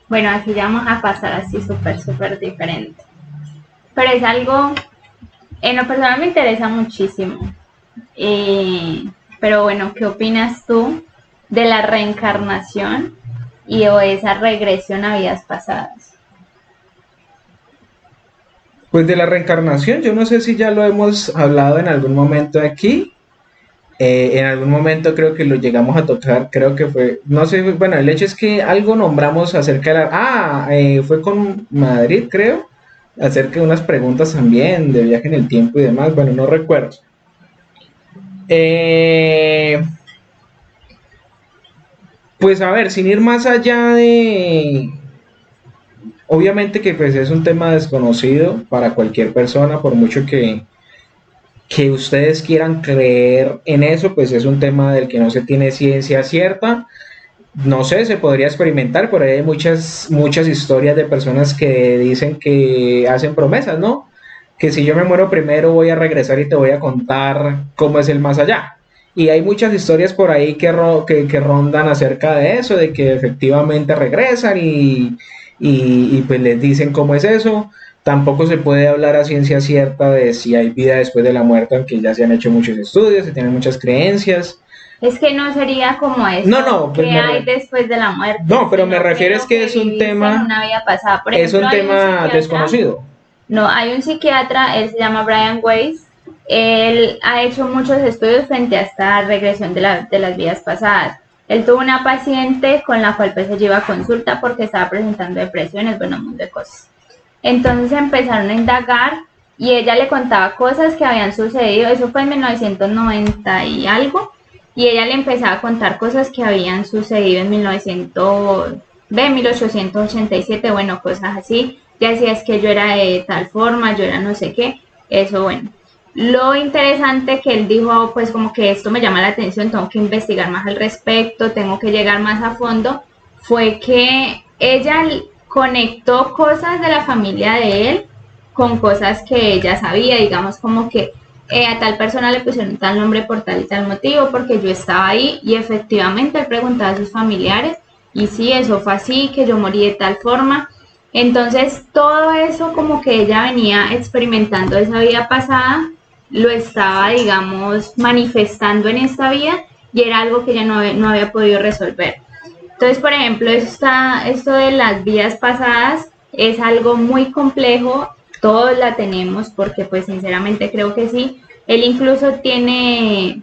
Bueno, aquí ya vamos a pasar así súper diferente. Pero es algo, en lo personal me interesa muchísimo. Pero bueno, ¿qué opinas tú de la reencarnación y o esa regresión a vidas pasadas? Pues de la reencarnación, yo no sé si ya lo hemos hablado en algún momento aquí. En algún momento creo que lo llegamos a tocar, creo que fue, no sé, bueno, el hecho es que algo nombramos acerca de fue con Madrid, creo, acerca de unas preguntas también de viaje en el tiempo y demás, bueno, no recuerdo. Eh, pues a ver, sin ir más allá de... Obviamente que pues es un tema desconocido para cualquier persona, por mucho que ustedes quieran creer en eso, pues es un tema del que no se tiene ciencia cierta. No sé, se podría experimentar, por ahí hay muchas historias de personas que dicen que hacen promesas, ¿no? Que si yo me muero primero voy a regresar y te voy a contar cómo es el más allá. Y hay muchas historias por ahí que rondan acerca de eso, de que efectivamente regresan y pues les dicen cómo es eso. Tampoco se puede hablar a ciencia cierta de si hay vida después de la muerte, aunque ya se han hecho muchos estudios, se tienen muchas creencias. Es que no sería como No, eso no, pues que hay después de la muerte, no, pero me sino que refiero es lo que que viviste en una vida pasada. Por es ejemplo, un hay un tema psiquiatra, desconocido. no, hay un psiquiatra, él se llama Brian Weiss, él ha hecho muchos estudios frente a esta regresión de las vidas pasadas. Él tuvo una paciente con la cual pues ella iba a consulta porque estaba presentando depresiones, bueno, un montón de cosas. Entonces empezaron a indagar y ella le contaba cosas que habían sucedido, eso fue en 1990 y algo, y ella le empezaba a contar cosas que habían sucedido en 1887, bueno, cosas así. Ya decía es que yo era de tal forma, yo era no sé qué, eso bueno. Lo interesante que él dijo, pues como que esto me llama la atención, tengo que investigar más al respecto, tengo que llegar más a fondo, fue que ella conectó cosas de la familia de él con cosas que ella sabía, digamos como que a tal persona le pusieron tal nombre por tal y tal motivo, porque yo estaba ahí y efectivamente él preguntaba a sus familiares y sí, eso fue así, que yo morí de tal forma. Entonces todo eso como que ella venía experimentando esa vida pasada, lo estaba, digamos, manifestando en esta vida y era algo que ella no había podido resolver. Entonces, por ejemplo, esto de las vidas pasadas es algo muy complejo, todos la tenemos porque pues sinceramente creo que sí. Él incluso tiene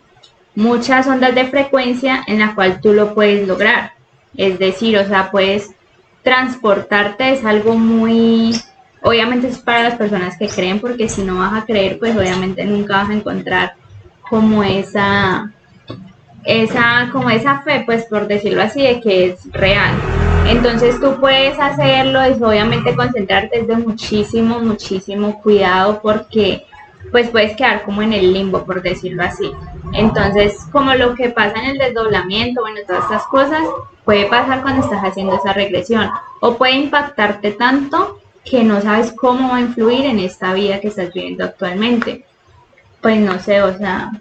muchas ondas de frecuencia en la cual tú lo puedes lograr. Es decir, o sea, puedes transportarte, es algo muy... Obviamente es para las personas que creen, porque si no vas a creer, pues obviamente nunca vas a encontrar como como esa fe, pues por decirlo así, de que es real. Entonces tú puedes hacerlo, es obviamente concentrarte es de muchísimo, muchísimo cuidado porque pues puedes quedar como en el limbo, por decirlo así. Entonces, como lo que pasa en el desdoblamiento, bueno, todas estas cosas, puede pasar cuando estás haciendo esa regresión o puede impactarte tanto que no sabes cómo va a influir en esta vida que estás viviendo actualmente. Pues no sé, o sea,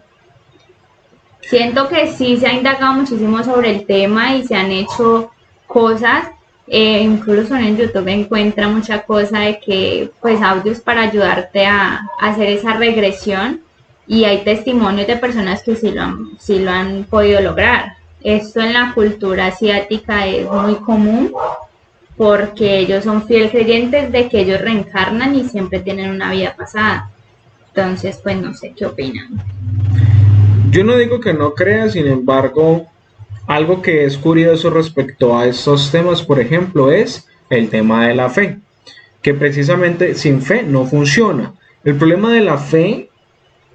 siento que sí se ha indagado muchísimo sobre el tema y se han hecho cosas, incluso en YouTube encuentra mucha cosa de que, pues, audios para ayudarte a hacer esa regresión y hay testimonios de personas que sí lo han podido lograr. Esto en la cultura asiática es muy común porque ellos son fiel creyentes de que ellos reencarnan y siempre tienen una vida pasada. Entonces, pues no sé qué opinan. Yo no digo que no crea, sin embargo, algo que es curioso respecto a estos temas, por ejemplo, es el tema de la fe, que precisamente sin fe no funciona. El problema de la fe,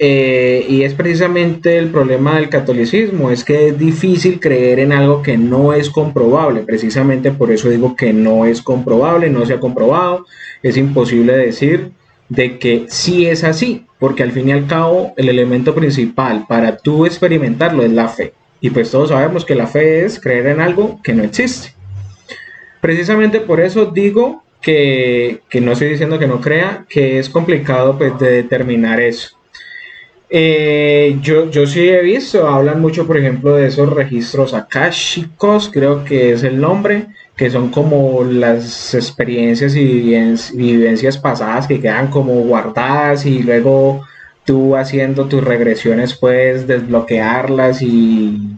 y es precisamente el problema del catolicismo, es que es difícil creer en algo que no es comprobable. Precisamente por eso digo que no es comprobable, no se ha comprobado, es imposible decir de que sí es así, porque al fin y al cabo el elemento principal para tú experimentarlo es la fe. Y pues todos sabemos que la fe es creer en algo que no existe. Precisamente por eso digo que no estoy diciendo que no crea, que es complicado pues de determinar eso. Yo sí he visto, hablan mucho, por ejemplo, de esos registros akáshicos, creo que es el nombre, que son como las experiencias y vivencias pasadas que quedan como guardadas y luego tú haciendo tus regresiones puedes desbloquearlas y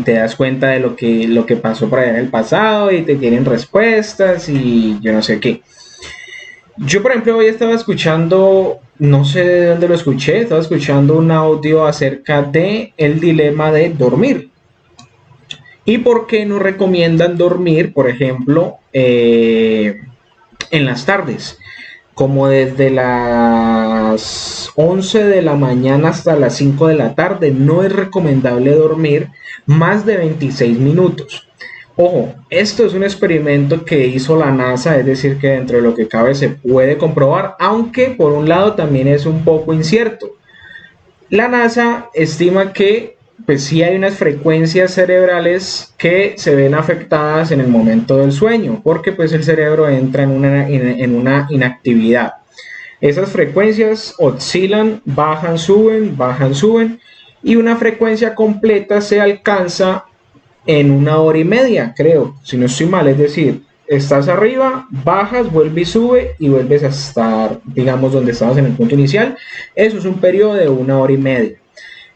te das cuenta de lo que pasó por allá en el pasado y te tienen respuestas y yo no sé qué. Yo, por ejemplo, hoy estaba escuchando, no sé de dónde lo escuché, estaba escuchando un audio acerca de el dilema de dormir. ¿Y por qué nos recomiendan dormir, por ejemplo, en las tardes? como desde las 11 de la mañana hasta las 5 de la tarde. No es recomendable dormir más de 26 minutos. Ojo, esto es un experimento que hizo la NASA, es decir, que dentro de lo que cabe se puede comprobar, aunque por un lado también es un poco incierto. La NASA estima que pues sí hay unas frecuencias cerebrales que se ven afectadas en el momento del sueño, porque pues el cerebro entra en una inactividad. Esas frecuencias oscilan, bajan, suben, y una frecuencia completa se alcanza en 1 hora y media, creo, si no estoy mal. Es decir, estás arriba, bajas, vuelve y sube y vuelves a estar, digamos, donde estabas en el punto inicial. Eso es un periodo de 1 hora y media.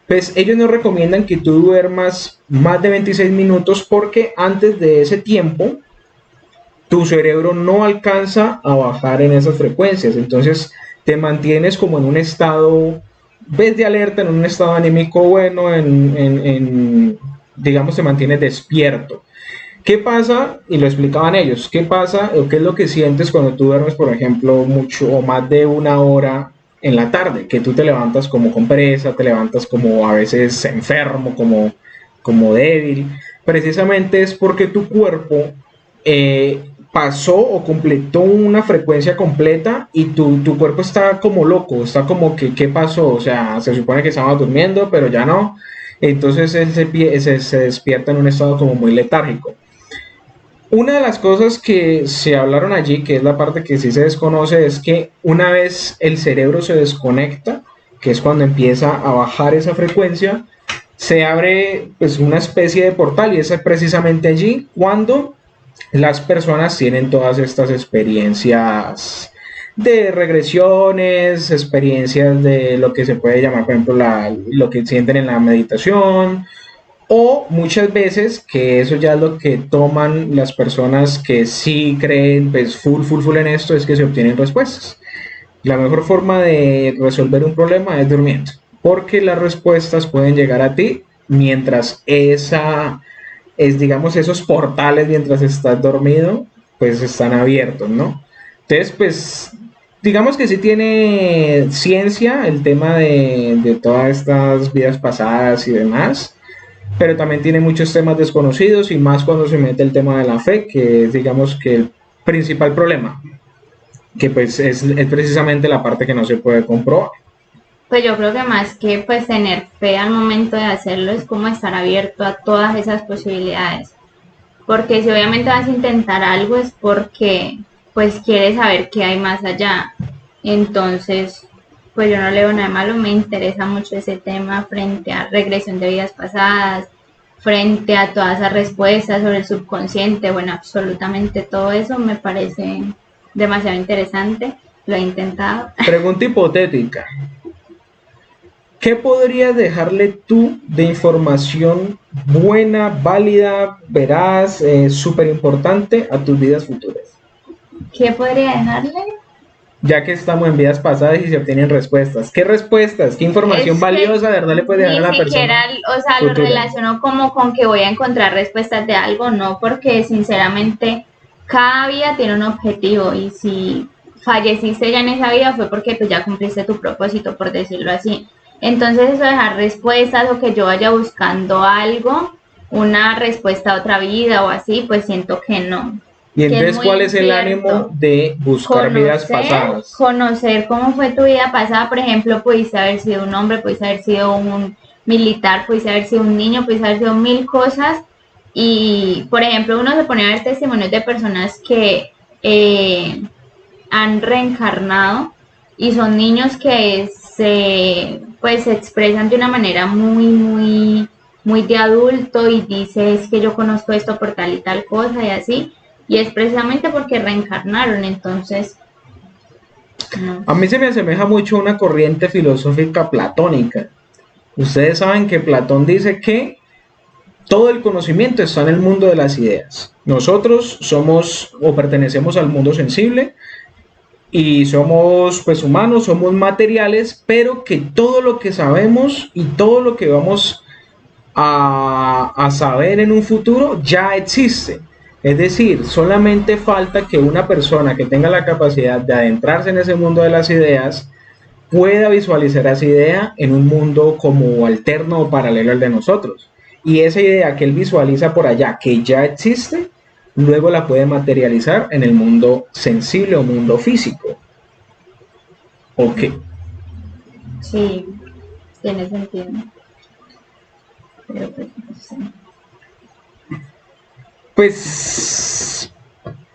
Pues ellos nos recomiendan que tú duermas más de 26 minutos porque antes de ese tiempo tu cerebro no alcanza a bajar en esas frecuencias. Entonces te mantienes como en un estado, ves, de alerta, en un estado anímico bueno, digamos, te mantienes despierto. ¿Qué pasa? Y lo explicaban ellos. ¿Qué pasa o qué es lo que sientes cuando tú duermes, por ejemplo, mucho o más de 1 hora en la tarde? Que tú te levantas como con pereza, te levantas como a veces enfermo, como débil. Precisamente es porque tu cuerpo pasó o completó una frecuencia completa y tu cuerpo está como loco, está como que ¿qué pasó? O sea, se supone que estaba durmiendo, pero ya no. Entonces él se despierta en un estado como muy letárgico. Una de las cosas que se hablaron allí, que es la parte que sí se desconoce, es que una vez el cerebro se desconecta, que es cuando empieza a bajar esa frecuencia, se abre pues una especie de portal, y es precisamente allí cuando las personas tienen todas estas experiencias de regresiones, experiencias de lo que se puede llamar, por ejemplo, lo que sienten en la meditación, o muchas veces, que eso ya es lo que toman las personas que sí creen pues full en esto, es que se obtienen respuestas. La mejor forma de resolver un problema es durmiendo, porque las respuestas pueden llegar a ti mientras digamos, esos portales, mientras estás dormido, pues están abiertos, ¿no? Entonces, pues, digamos que sí tiene ciencia el tema de todas estas vidas pasadas y demás, pero también tiene muchos temas desconocidos, y más cuando se mete el tema de la fe, que es, digamos, que el principal problema, que pues es precisamente la parte que no se puede comprobar. Pues yo creo que más que pues tener fe al momento de hacerlo es como estar abierto a todas esas posibilidades. Porque si obviamente vas a intentar algo es porque pues quieres saber qué hay más allá. Entonces, pues yo no leo nada malo, me interesa mucho ese tema frente a regresión de vidas pasadas, frente a todas esas respuestas sobre el subconsciente, bueno, absolutamente todo eso me parece demasiado interesante. Lo he intentado. Pregunta hipotética. ¿Qué podrías dejarle tú de información buena, válida, veraz, súper importante a tus vidas futuras? ¿Qué podría dejarle? Ya que estamos en vidas pasadas y se obtienen respuestas. ¿Qué respuestas? ¿Qué información valiosa de verdad le puedes dejar a la persona? O sea, futura. Lo relaciono como con que voy a encontrar respuestas de algo, no, porque sinceramente cada vida tiene un objetivo, y si falleciste ya en esa vida fue porque pues ya cumpliste tu propósito, por decirlo así. Entonces eso de dejar respuestas o que yo vaya buscando algo, una respuesta a otra vida o así, pues siento que no. Y entonces, ¿cuál es el ánimo de buscar vidas pasadas? Conocer cómo fue tu vida pasada. Por ejemplo, pudiste haber sido un hombre, pudiste haber sido un militar, pudiste haber sido un niño, pudiste haber sido 1000 cosas. Y, por ejemplo, uno se pone a ver testimonios de personas que han reencarnado y son niños que se expresan de una manera muy de adulto y dice, es que yo conozco esto por tal y tal cosa y así, y es precisamente porque reencarnaron. Entonces no. A mí se me asemeja mucho a una corriente filosófica platónica. Ustedes saben que Platón dice que todo el conocimiento está en el mundo de las ideas. Nosotros somos o pertenecemos al mundo sensible, y somos pues humanos, somos materiales, pero que todo lo que sabemos y todo lo que vamos a saber en un futuro ya existe. Es decir, solamente falta que una persona que tenga la capacidad de adentrarse en ese mundo de las ideas pueda visualizar esa idea en un mundo como alterno o paralelo al de nosotros. Y esa idea que él visualiza por allá, que ya existe, luego la puede materializar en el mundo sensible o mundo físico. ¿Ok? Sí, tiene sentido. Pero pues no sé.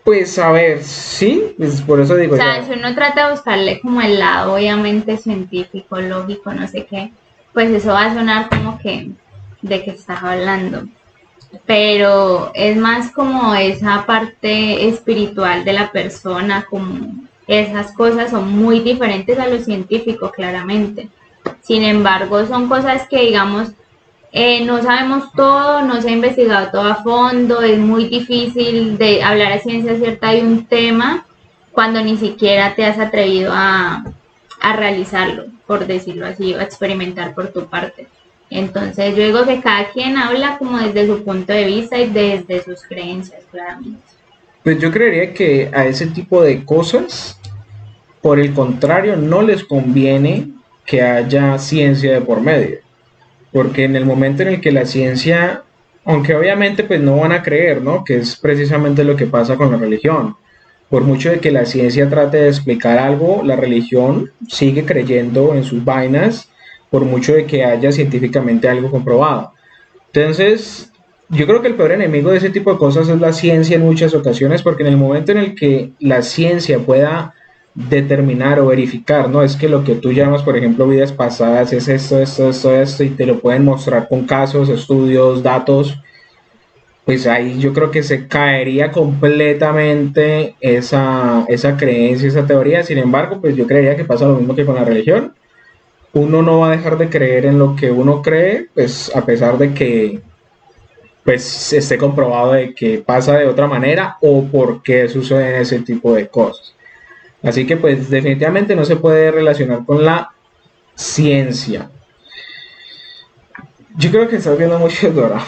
Pues a ver, sí, pues por eso digo O sea, ya. si uno trata de buscarle como el lado obviamente científico, lógico, no sé qué, pues eso va a sonar como que de qué estás hablando. Pero es más como esa parte espiritual de la persona, como esas cosas son muy diferentes a lo científico, claramente. Sin embargo, son cosas que, digamos, no sabemos todo, no se ha investigado todo a fondo, es muy difícil de hablar a ciencia cierta de un tema cuando ni siquiera te has atrevido a realizarlo, por decirlo así, o a experimentar por tu parte. Entonces yo digo que cada quien habla como desde su punto de vista y desde sus creencias, claramente. Pues yo creería que a ese tipo de cosas, por el contrario, no les conviene que haya ciencia de por medio. Porque en el momento en el que la ciencia, aunque obviamente pues no van a creer, ¿no? Que es precisamente lo que pasa con la religión. Por mucho de que la ciencia trate de explicar algo, la religión sigue creyendo en sus vainas, por mucho de que haya científicamente algo comprobado. Entonces, yo creo que el peor enemigo de ese tipo de cosas es la ciencia en muchas ocasiones, porque en el momento en el que la ciencia pueda determinar o verificar, ¿no? Es que lo que tú llamas, por ejemplo, vidas pasadas es esto, y te lo pueden mostrar con casos, estudios, datos, pues ahí yo creo que se caería completamente esa creencia, esa teoría. Sin embargo, pues yo creería que pasa lo mismo que con la religión. Uno no va a dejar de creer en lo que uno cree, pues a pesar de que pues esté comprobado de que pasa de otra manera o por qué suceden ese tipo de cosas. Así que pues definitivamente no se puede relacionar con la ciencia. Yo creo que estás viendo mucho Dora.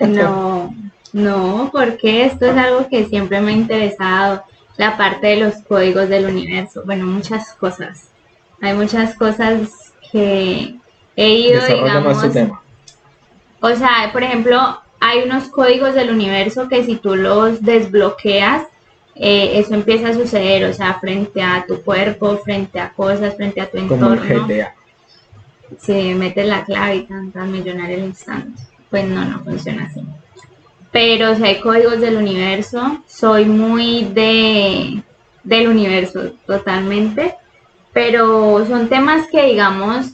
No, no, porque esto es algo que siempre me ha interesado, la parte de los códigos del universo. Bueno, muchas cosas. Hay muchas cosas que he ido, Desarrolla más tu digamos, tema. o sea, por ejemplo, hay unos códigos del universo que si tú los desbloqueas, eso empieza a suceder, o sea, frente a tu cuerpo, frente a cosas, frente a tu Como el entorno. GTA. Si metes la clave y tantas millonario al instante, pues no funciona así. Pero si hay códigos del universo, soy muy del universo totalmente, pero son temas que digamos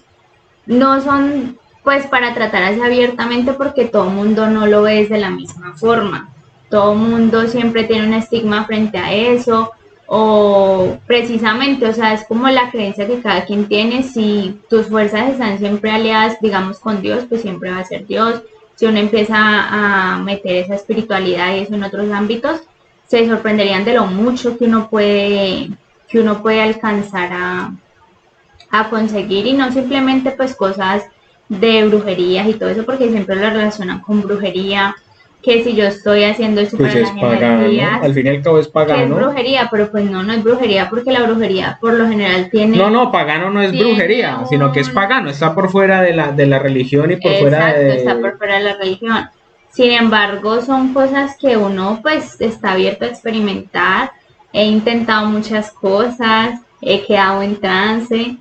no son pues para tratar así abiertamente porque todo el mundo no lo ve de la misma forma. Todo el mundo siempre tiene un estigma frente a eso o precisamente, o sea, es como la creencia que cada quien tiene. Si tus fuerzas están siempre aliadas, digamos, con Dios, pues siempre va a ser Dios. Si uno empieza a meter esa espiritualidad y eso en otros ámbitos, se sorprenderían de lo mucho que uno puede alcanzar a conseguir y no simplemente pues cosas de brujerías y todo eso porque siempre lo relacionan con brujería, que si yo estoy haciendo eso Pues para es las pagano. energías, Al fin y al cabo es que es pagano. brujería, pero pues no es brujería porque la brujería por lo general No, pagano no es tiene brujería, sino que es un, pagano. Está por fuera de la religión y por fuera exacto, está de... por fuera de la religión. Sin embargo, son cosas que uno pues está abierto a experimentar. He intentado muchas cosas, he quedado en trance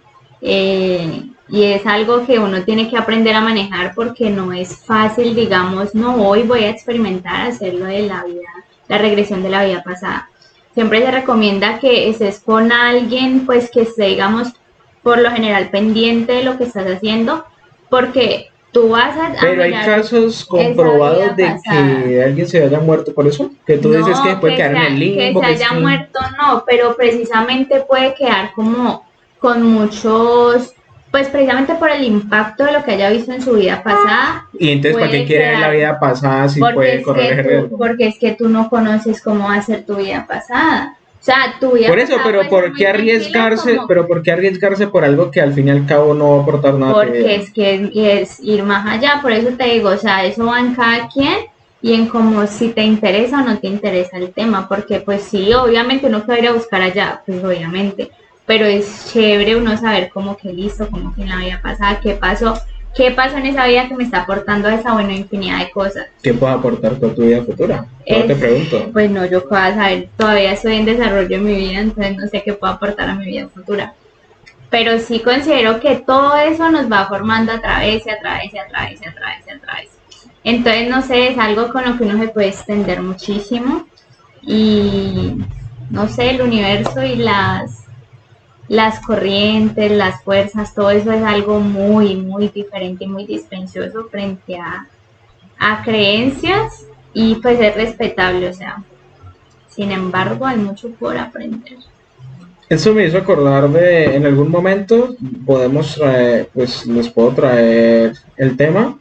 y es algo que uno tiene que aprender a manejar porque no es fácil, digamos, no hoy voy a experimentar hacerlo de la vida, la regresión de la vida pasada. Siempre se recomienda que estés con alguien pues que esté, digamos, por lo general pendiente de lo que estás haciendo porque tú vas a Pero hay mirar casos esa comprobados vida de pasada. que alguien se haya muerto por eso. Que tú dices que No, puede quedar en el que limbo, se que es haya que... muerto, no, pero precisamente puede quedar como con muchos, pues precisamente por el impacto de lo que haya visto en su vida pasada, Y entonces, ¿para qué puede quiere ver la quedar, vida pasada si puede correr ese riesgo? porque es que tú no conoces cómo va a ser tu vida pasada. O sea, tu vida Por eso, pasada pero puede ser ¿por muy qué tranquila arriesgarse? como Pero ¿por qué arriesgarse por algo que al fin y al cabo no va a aportar nada a tu porque vida? es que es ir más allá, por eso te digo, o sea, eso va en cada quien y en cómo si te interesa o no te interesa el tema, porque pues sí, obviamente uno que va a ir a buscar allá, pues obviamente, pero es chévere uno saber cómo que listo, cómo que en la vida pasada, qué pasó en esa vida que me está aportando esa, bueno, infinidad de cosas. ¿Qué puede aportar con tu vida futura? Yo te pregunto. Pues no, yo qué voy a saber, todavía estoy en desarrollo en mi vida, entonces no sé qué puedo aportar a mi vida futura. Pero sí considero que todo eso nos va formando a través. Entonces, no sé, es algo con lo que uno se puede extender muchísimo y, no sé, el universo y las corrientes, las fuerzas, todo eso es algo muy, muy diferente y muy dispensioso frente a creencias y pues es respetable, o sea, sin embargo hay mucho por aprender. Eso me hizo acordar de, en algún momento podemos traer, pues les puedo traer el tema.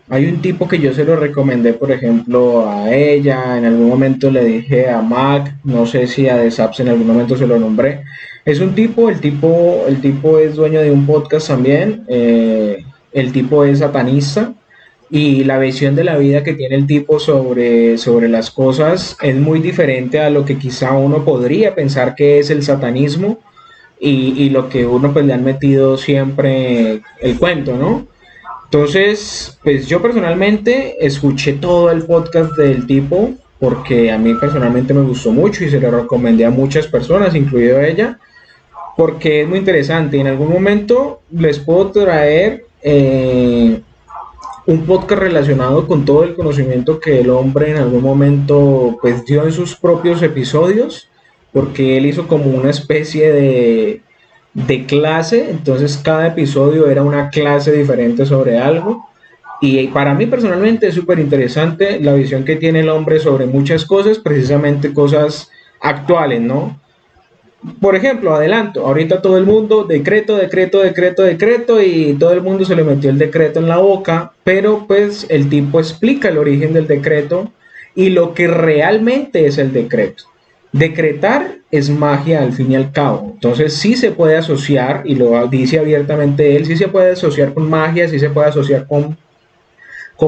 Hay un tipo que yo se lo recomendé, por ejemplo, a ella, en algún momento le dije a Mac, no sé si a The Saps en algún momento se lo nombré. Es un tipo, el tipo es dueño de un podcast también, el tipo es satanista y la visión de la vida que tiene el tipo sobre las cosas es muy diferente a lo que quizá uno podría pensar que es el satanismo y lo que uno pues le han metido siempre el cuento, ¿no? Entonces, pues yo personalmente escuché todo el podcast del tipo porque a mí personalmente me gustó mucho y se lo recomendé a muchas personas, incluido ella, porque es muy interesante. En algún momento les puedo traer un podcast relacionado con todo el conocimiento que el hombre en algún momento pues dio en sus propios episodios, porque él hizo como una especie de clase, entonces cada episodio era una clase diferente sobre algo. Y para mí personalmente es súper interesante la visión que tiene el hombre sobre muchas cosas, precisamente cosas actuales, ¿no? Por ejemplo, adelanto, ahorita todo el mundo, decreto, y todo el mundo se le metió el decreto en la boca, pero pues el tipo explica el origen del decreto y lo que realmente es el decreto. Decretar es magia al fin y al cabo, entonces sí se puede asociar, y lo dice abiertamente él, sí se puede asociar con magia, sí se puede asociar con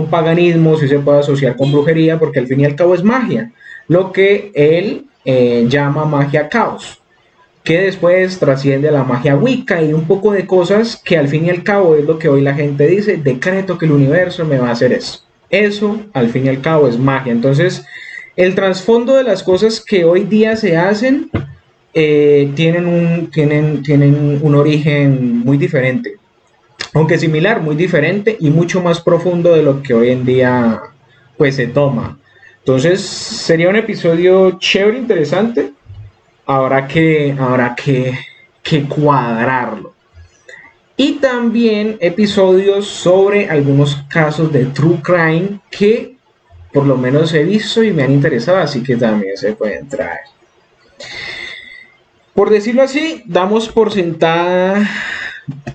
paganismo, sí se puede asociar con brujería, porque al fin y al cabo es magia, lo que él llama magia caos, que después trasciende a la magia wicca y un poco de cosas que al fin y al cabo es lo que hoy la gente dice, decreto que el universo me va a hacer eso. Eso al fin y al cabo es magia. Entonces, el trasfondo de las cosas que hoy día se hacen tienen un origen muy diferente, aunque similar, muy diferente y mucho más profundo de lo que hoy en día pues se toma. Entonces, sería un episodio chévere, interesante. Habrá que cuadrarlo. Y también episodios sobre algunos casos de true crime que por lo menos he visto y me han interesado, así que también se pueden traer. Por decirlo así, damos por sentada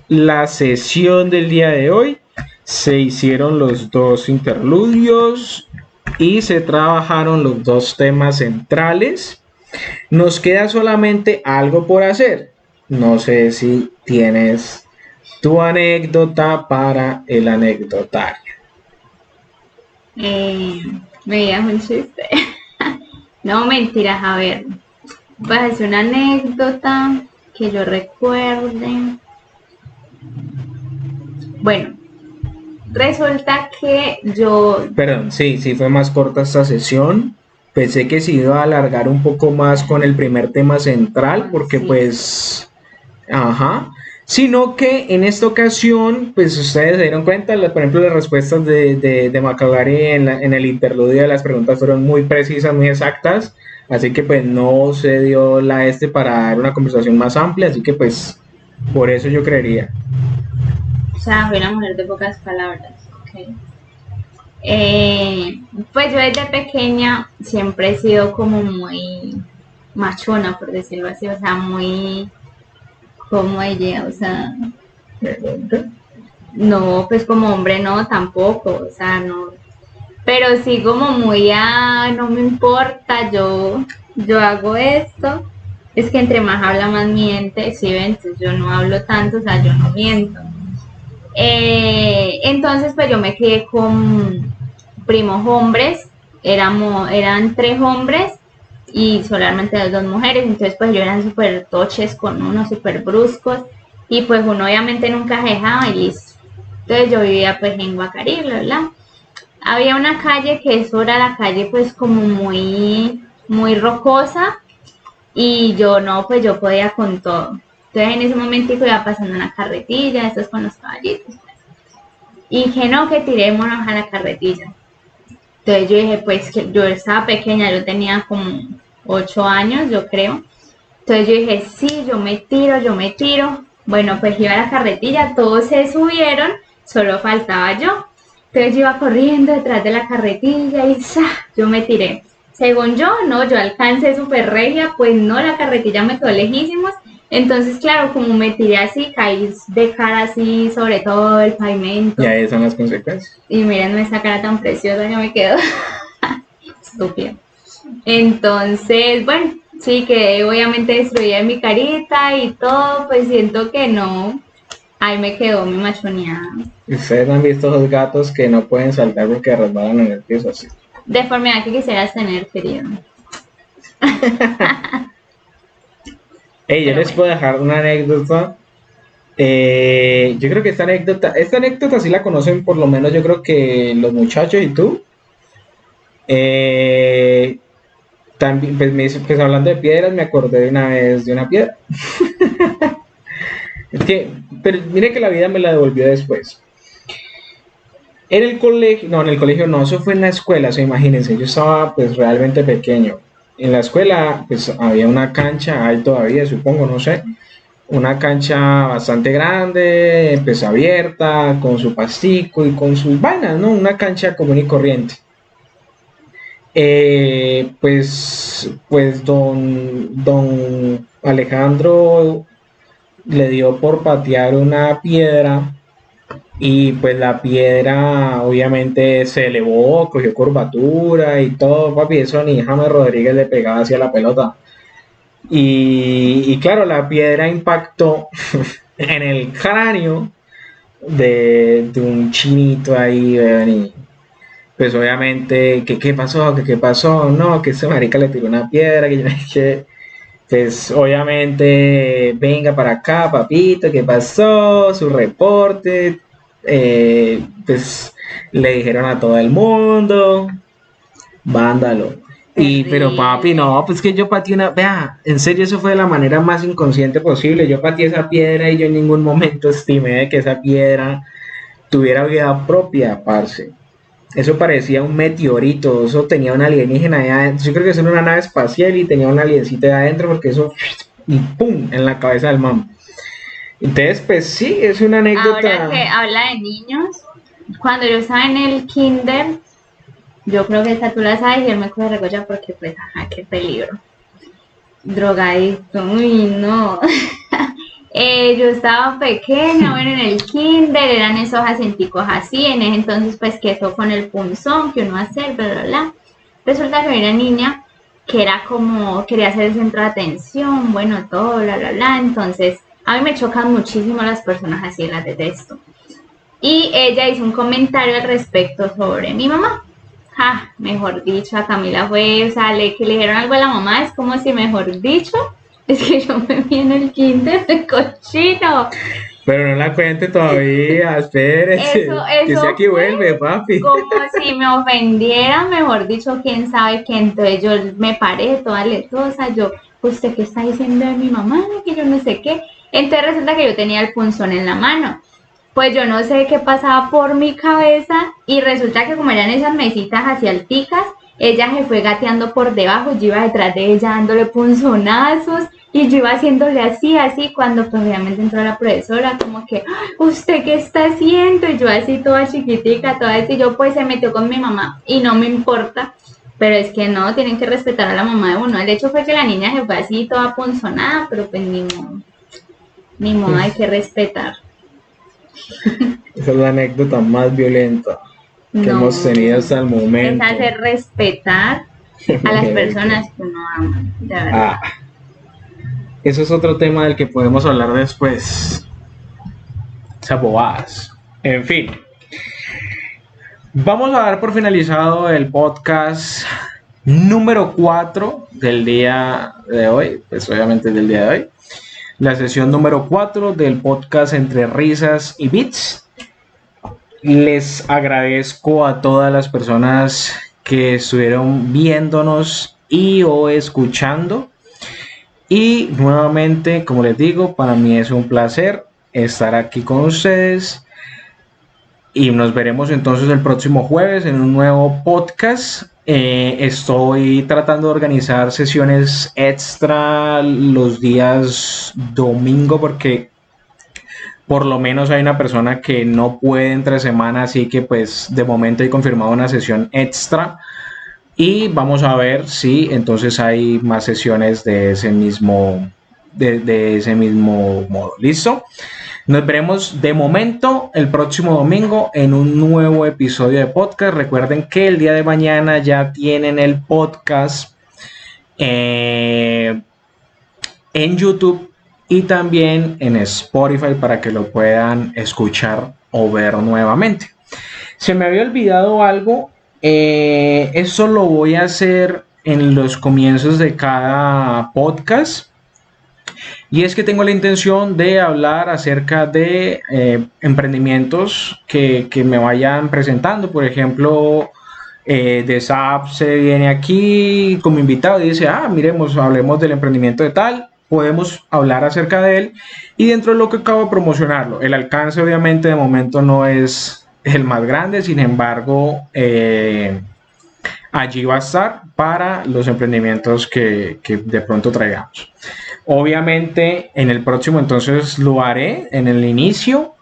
la sesión del día de hoy. Se hicieron los dos interludios y se trabajaron los dos temas centrales. Nos queda solamente algo por hacer. No sé si tienes tu anécdota para el anecdotario. Me digas un chiste. No, mentiras, a ver. Voy a hacer una anécdota que yo recuerde. Bueno, resulta que yo... Perdón, sí fue más corta esta sesión. Pensé que se iba a alargar un poco más con el primer tema central, porque sí. Pues, sino que en esta ocasión, pues ustedes se dieron cuenta, por ejemplo, las respuestas de Macagari en el interludio de las preguntas fueron muy precisas, muy exactas, así que pues no se dio para dar una conversación más amplia, así que pues por eso yo creería. O sea, fui una mujer de pocas palabras, ok. Pues yo desde pequeña siempre he sido como muy machona, por decirlo así, o sea, muy como ella, o sea, no, pues como hombre no, tampoco, o sea, no, pero sí como muy, no me importa, yo hago esto, es que entre más habla más miente, ¿sí ven? Entonces yo no hablo tanto, o sea, yo no miento. Entonces pues yo me crié con primos hombres eran 3 hombres y solamente 2 mujeres, entonces pues yo eran súper toches con uno, súper bruscos, y pues uno obviamente nunca se dejaba y listo. Entonces yo vivía pues en Guacarí, ¿verdad? Había una calle que eso era la calle pues como muy, muy rocosa, y yo no, pues yo podía con todo. Entonces en ese momentico iba pasando una carretilla, estos con los caballitos. Y que no, que tirémonos a la carretilla. Entonces yo dije, pues que yo estaba pequeña, yo tenía como 8 años, yo creo. Entonces yo dije, sí, yo me tiro, yo me tiro. Bueno, pues iba a la carretilla, todos se subieron, solo faltaba yo. Entonces yo iba corriendo detrás de la carretilla y ¡sa! Yo me tiré. Según yo, no, yo alcancé súper regia, pues no, la carretilla me quedó lejísimos. Entonces, claro, como me tiré así, caí de cara así sobre todo el pavimento. Y ahí son las consecuencias. Y mírenme esa cara tan preciosa que me quedó. Estúpida. Entonces, bueno, sí, que obviamente destruía mi carita y todo, pues siento que no. Ahí me quedó mi machoneada. Ustedes han visto esos gatos que no pueden saltar porque resbalan en el piso así. Deformidad que quisieras tener, querido. Hey, yo les puedo dejar una anécdota. Yo creo que esta anécdota sí la conocen por lo menos yo creo que los muchachos y tú. También, pues hablando de piedras, me acordé de una vez de una piedra. Pero mire que la vida me la devolvió después. En el colegio no, eso fue en la escuela, o sea, imagínense, yo estaba pues realmente pequeño. En la escuela pues había una cancha, hay todavía supongo, no sé, una cancha bastante grande, pues abierta, con su pastico y con sus vainas, ¿no? Una cancha común y corriente. Pues don Alejandro le dio por patear una piedra y pues la piedra obviamente se elevó, cogió curvatura y todo, papi, eso ni James Rodríguez le pegaba hacia la pelota. Y claro, la piedra impactó en el cráneo de un chinito ahí, y pues obviamente, ¿qué pasó? ¿Qué pasó? No, que ese marica le tiró una piedra, que pues obviamente, venga para acá, papito, ¿qué pasó? Su reporte, pues le dijeron a todo el mundo, vándalo. Pero papi, no, pues que yo pateé vea, en serio eso fue de la manera más inconsciente posible, yo pateé esa piedra y yo en ningún momento estimé de que esa piedra tuviera vida propia, parce. Eso parecía un meteorito, eso tenía un alienígena allá adentro. Yo creo que eso era una nave espacial y tenía un aliencito allá adentro porque eso y pum en la cabeza del man. Entonces, pues sí, es una anécdota. Ahora que habla de niños, cuando yo estaba en el kinder, yo creo que esta tú la sabes y él me coge recocha porque pues, ajá, qué peligro. Drogadicto, uy, no. Yo estaba pequeña, bueno, en el kinder, eran esos acenticos así, en ese entonces pues que eso con el punzón que uno hacer, bla, bla, bla. Resulta que había una niña que era como, quería ser el centro de atención, bueno, todo, bla, bla, bla. Entonces, a mí me chocan muchísimo las personas así, las detesto. Y ella hizo un comentario al respecto sobre mi mamá. Mejor dicho, a Camila fue, o sea, que le dijeron algo a la mamá, es como si, mejor dicho, es que yo me vi en el kinder de cochino. Pero no la cuente todavía, espérese. Eso que si aquí vuelve, papi. Como si me ofendiera, mejor dicho, quién sabe qué. Entonces yo me paré toda letosa, ¿usted qué está diciendo de mi mamá? Que yo no sé qué. Entonces resulta que yo tenía el punzón en la mano. Pues yo no sé qué pasaba por mi cabeza y resulta que como eran esas mesitas así alticas, ella se fue gateando por debajo, yo iba detrás de ella dándole punzonazos y yo iba haciéndole así, cuando pues obviamente entró la profesora, como que, ¿usted qué está haciendo? Y yo así toda chiquitica, toda así, yo pues se metió con mi mamá y no me importa, pero es que no, tienen que respetar a la mamá de uno. El hecho fue que la niña se fue así toda punzonada, pero pues ni modo, hay que respetar. Esa es la anécdota más violenta que hemos tenido hasta el momento. Es hacer respetar a las personas que uno ama, de verdad. Eso es otro tema del que podemos hablar después. Esas bobadas. En fin. Vamos a dar por finalizado el podcast número 4 del día de hoy, pues obviamente del día de hoy. La sesión número 4 del podcast Entre Risas y Beats. Les agradezco a todas las personas que estuvieron viéndonos y o escuchando. Y nuevamente, como les digo, para mí es un placer estar aquí con ustedes. Y nos veremos entonces el próximo jueves en un nuevo podcast. Estoy tratando de organizar sesiones extra los días domingo porque por lo menos hay una persona que no puede entre semana, así que pues de momento he confirmado una sesión extra y vamos a ver si entonces hay más sesiones de ese mismo modo. ¿Listo? Nos veremos de momento el próximo domingo en un nuevo episodio de podcast. Recuerden que el día de mañana ya tienen el podcast en YouTube y también en Spotify para que lo puedan escuchar o ver nuevamente. Se me había olvidado algo. Eso lo voy a hacer en los comienzos de cada podcast. Y es que tengo la intención de hablar acerca de emprendimientos que me vayan presentando. Por ejemplo, de SAP se viene aquí como invitado y dice, miremos, hablemos del emprendimiento de tal. Podemos hablar acerca de él y dentro de lo que acabo de promocionarlo. El alcance obviamente de momento no es el más grande, sin embargo, allí va a estar para los emprendimientos que de pronto traigamos. Obviamente en el próximo entonces lo haré en el inicio.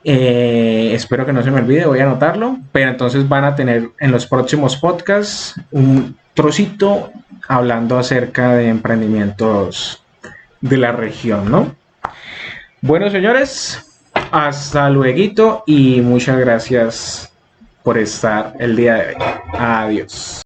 Espero que no se me olvide, voy a anotarlo. Pero entonces van a tener en los próximos podcasts un trocito hablando acerca de emprendimientos de la región, ¿no? Bueno, señores, hasta luego y muchas gracias por estar el día de hoy. Adiós.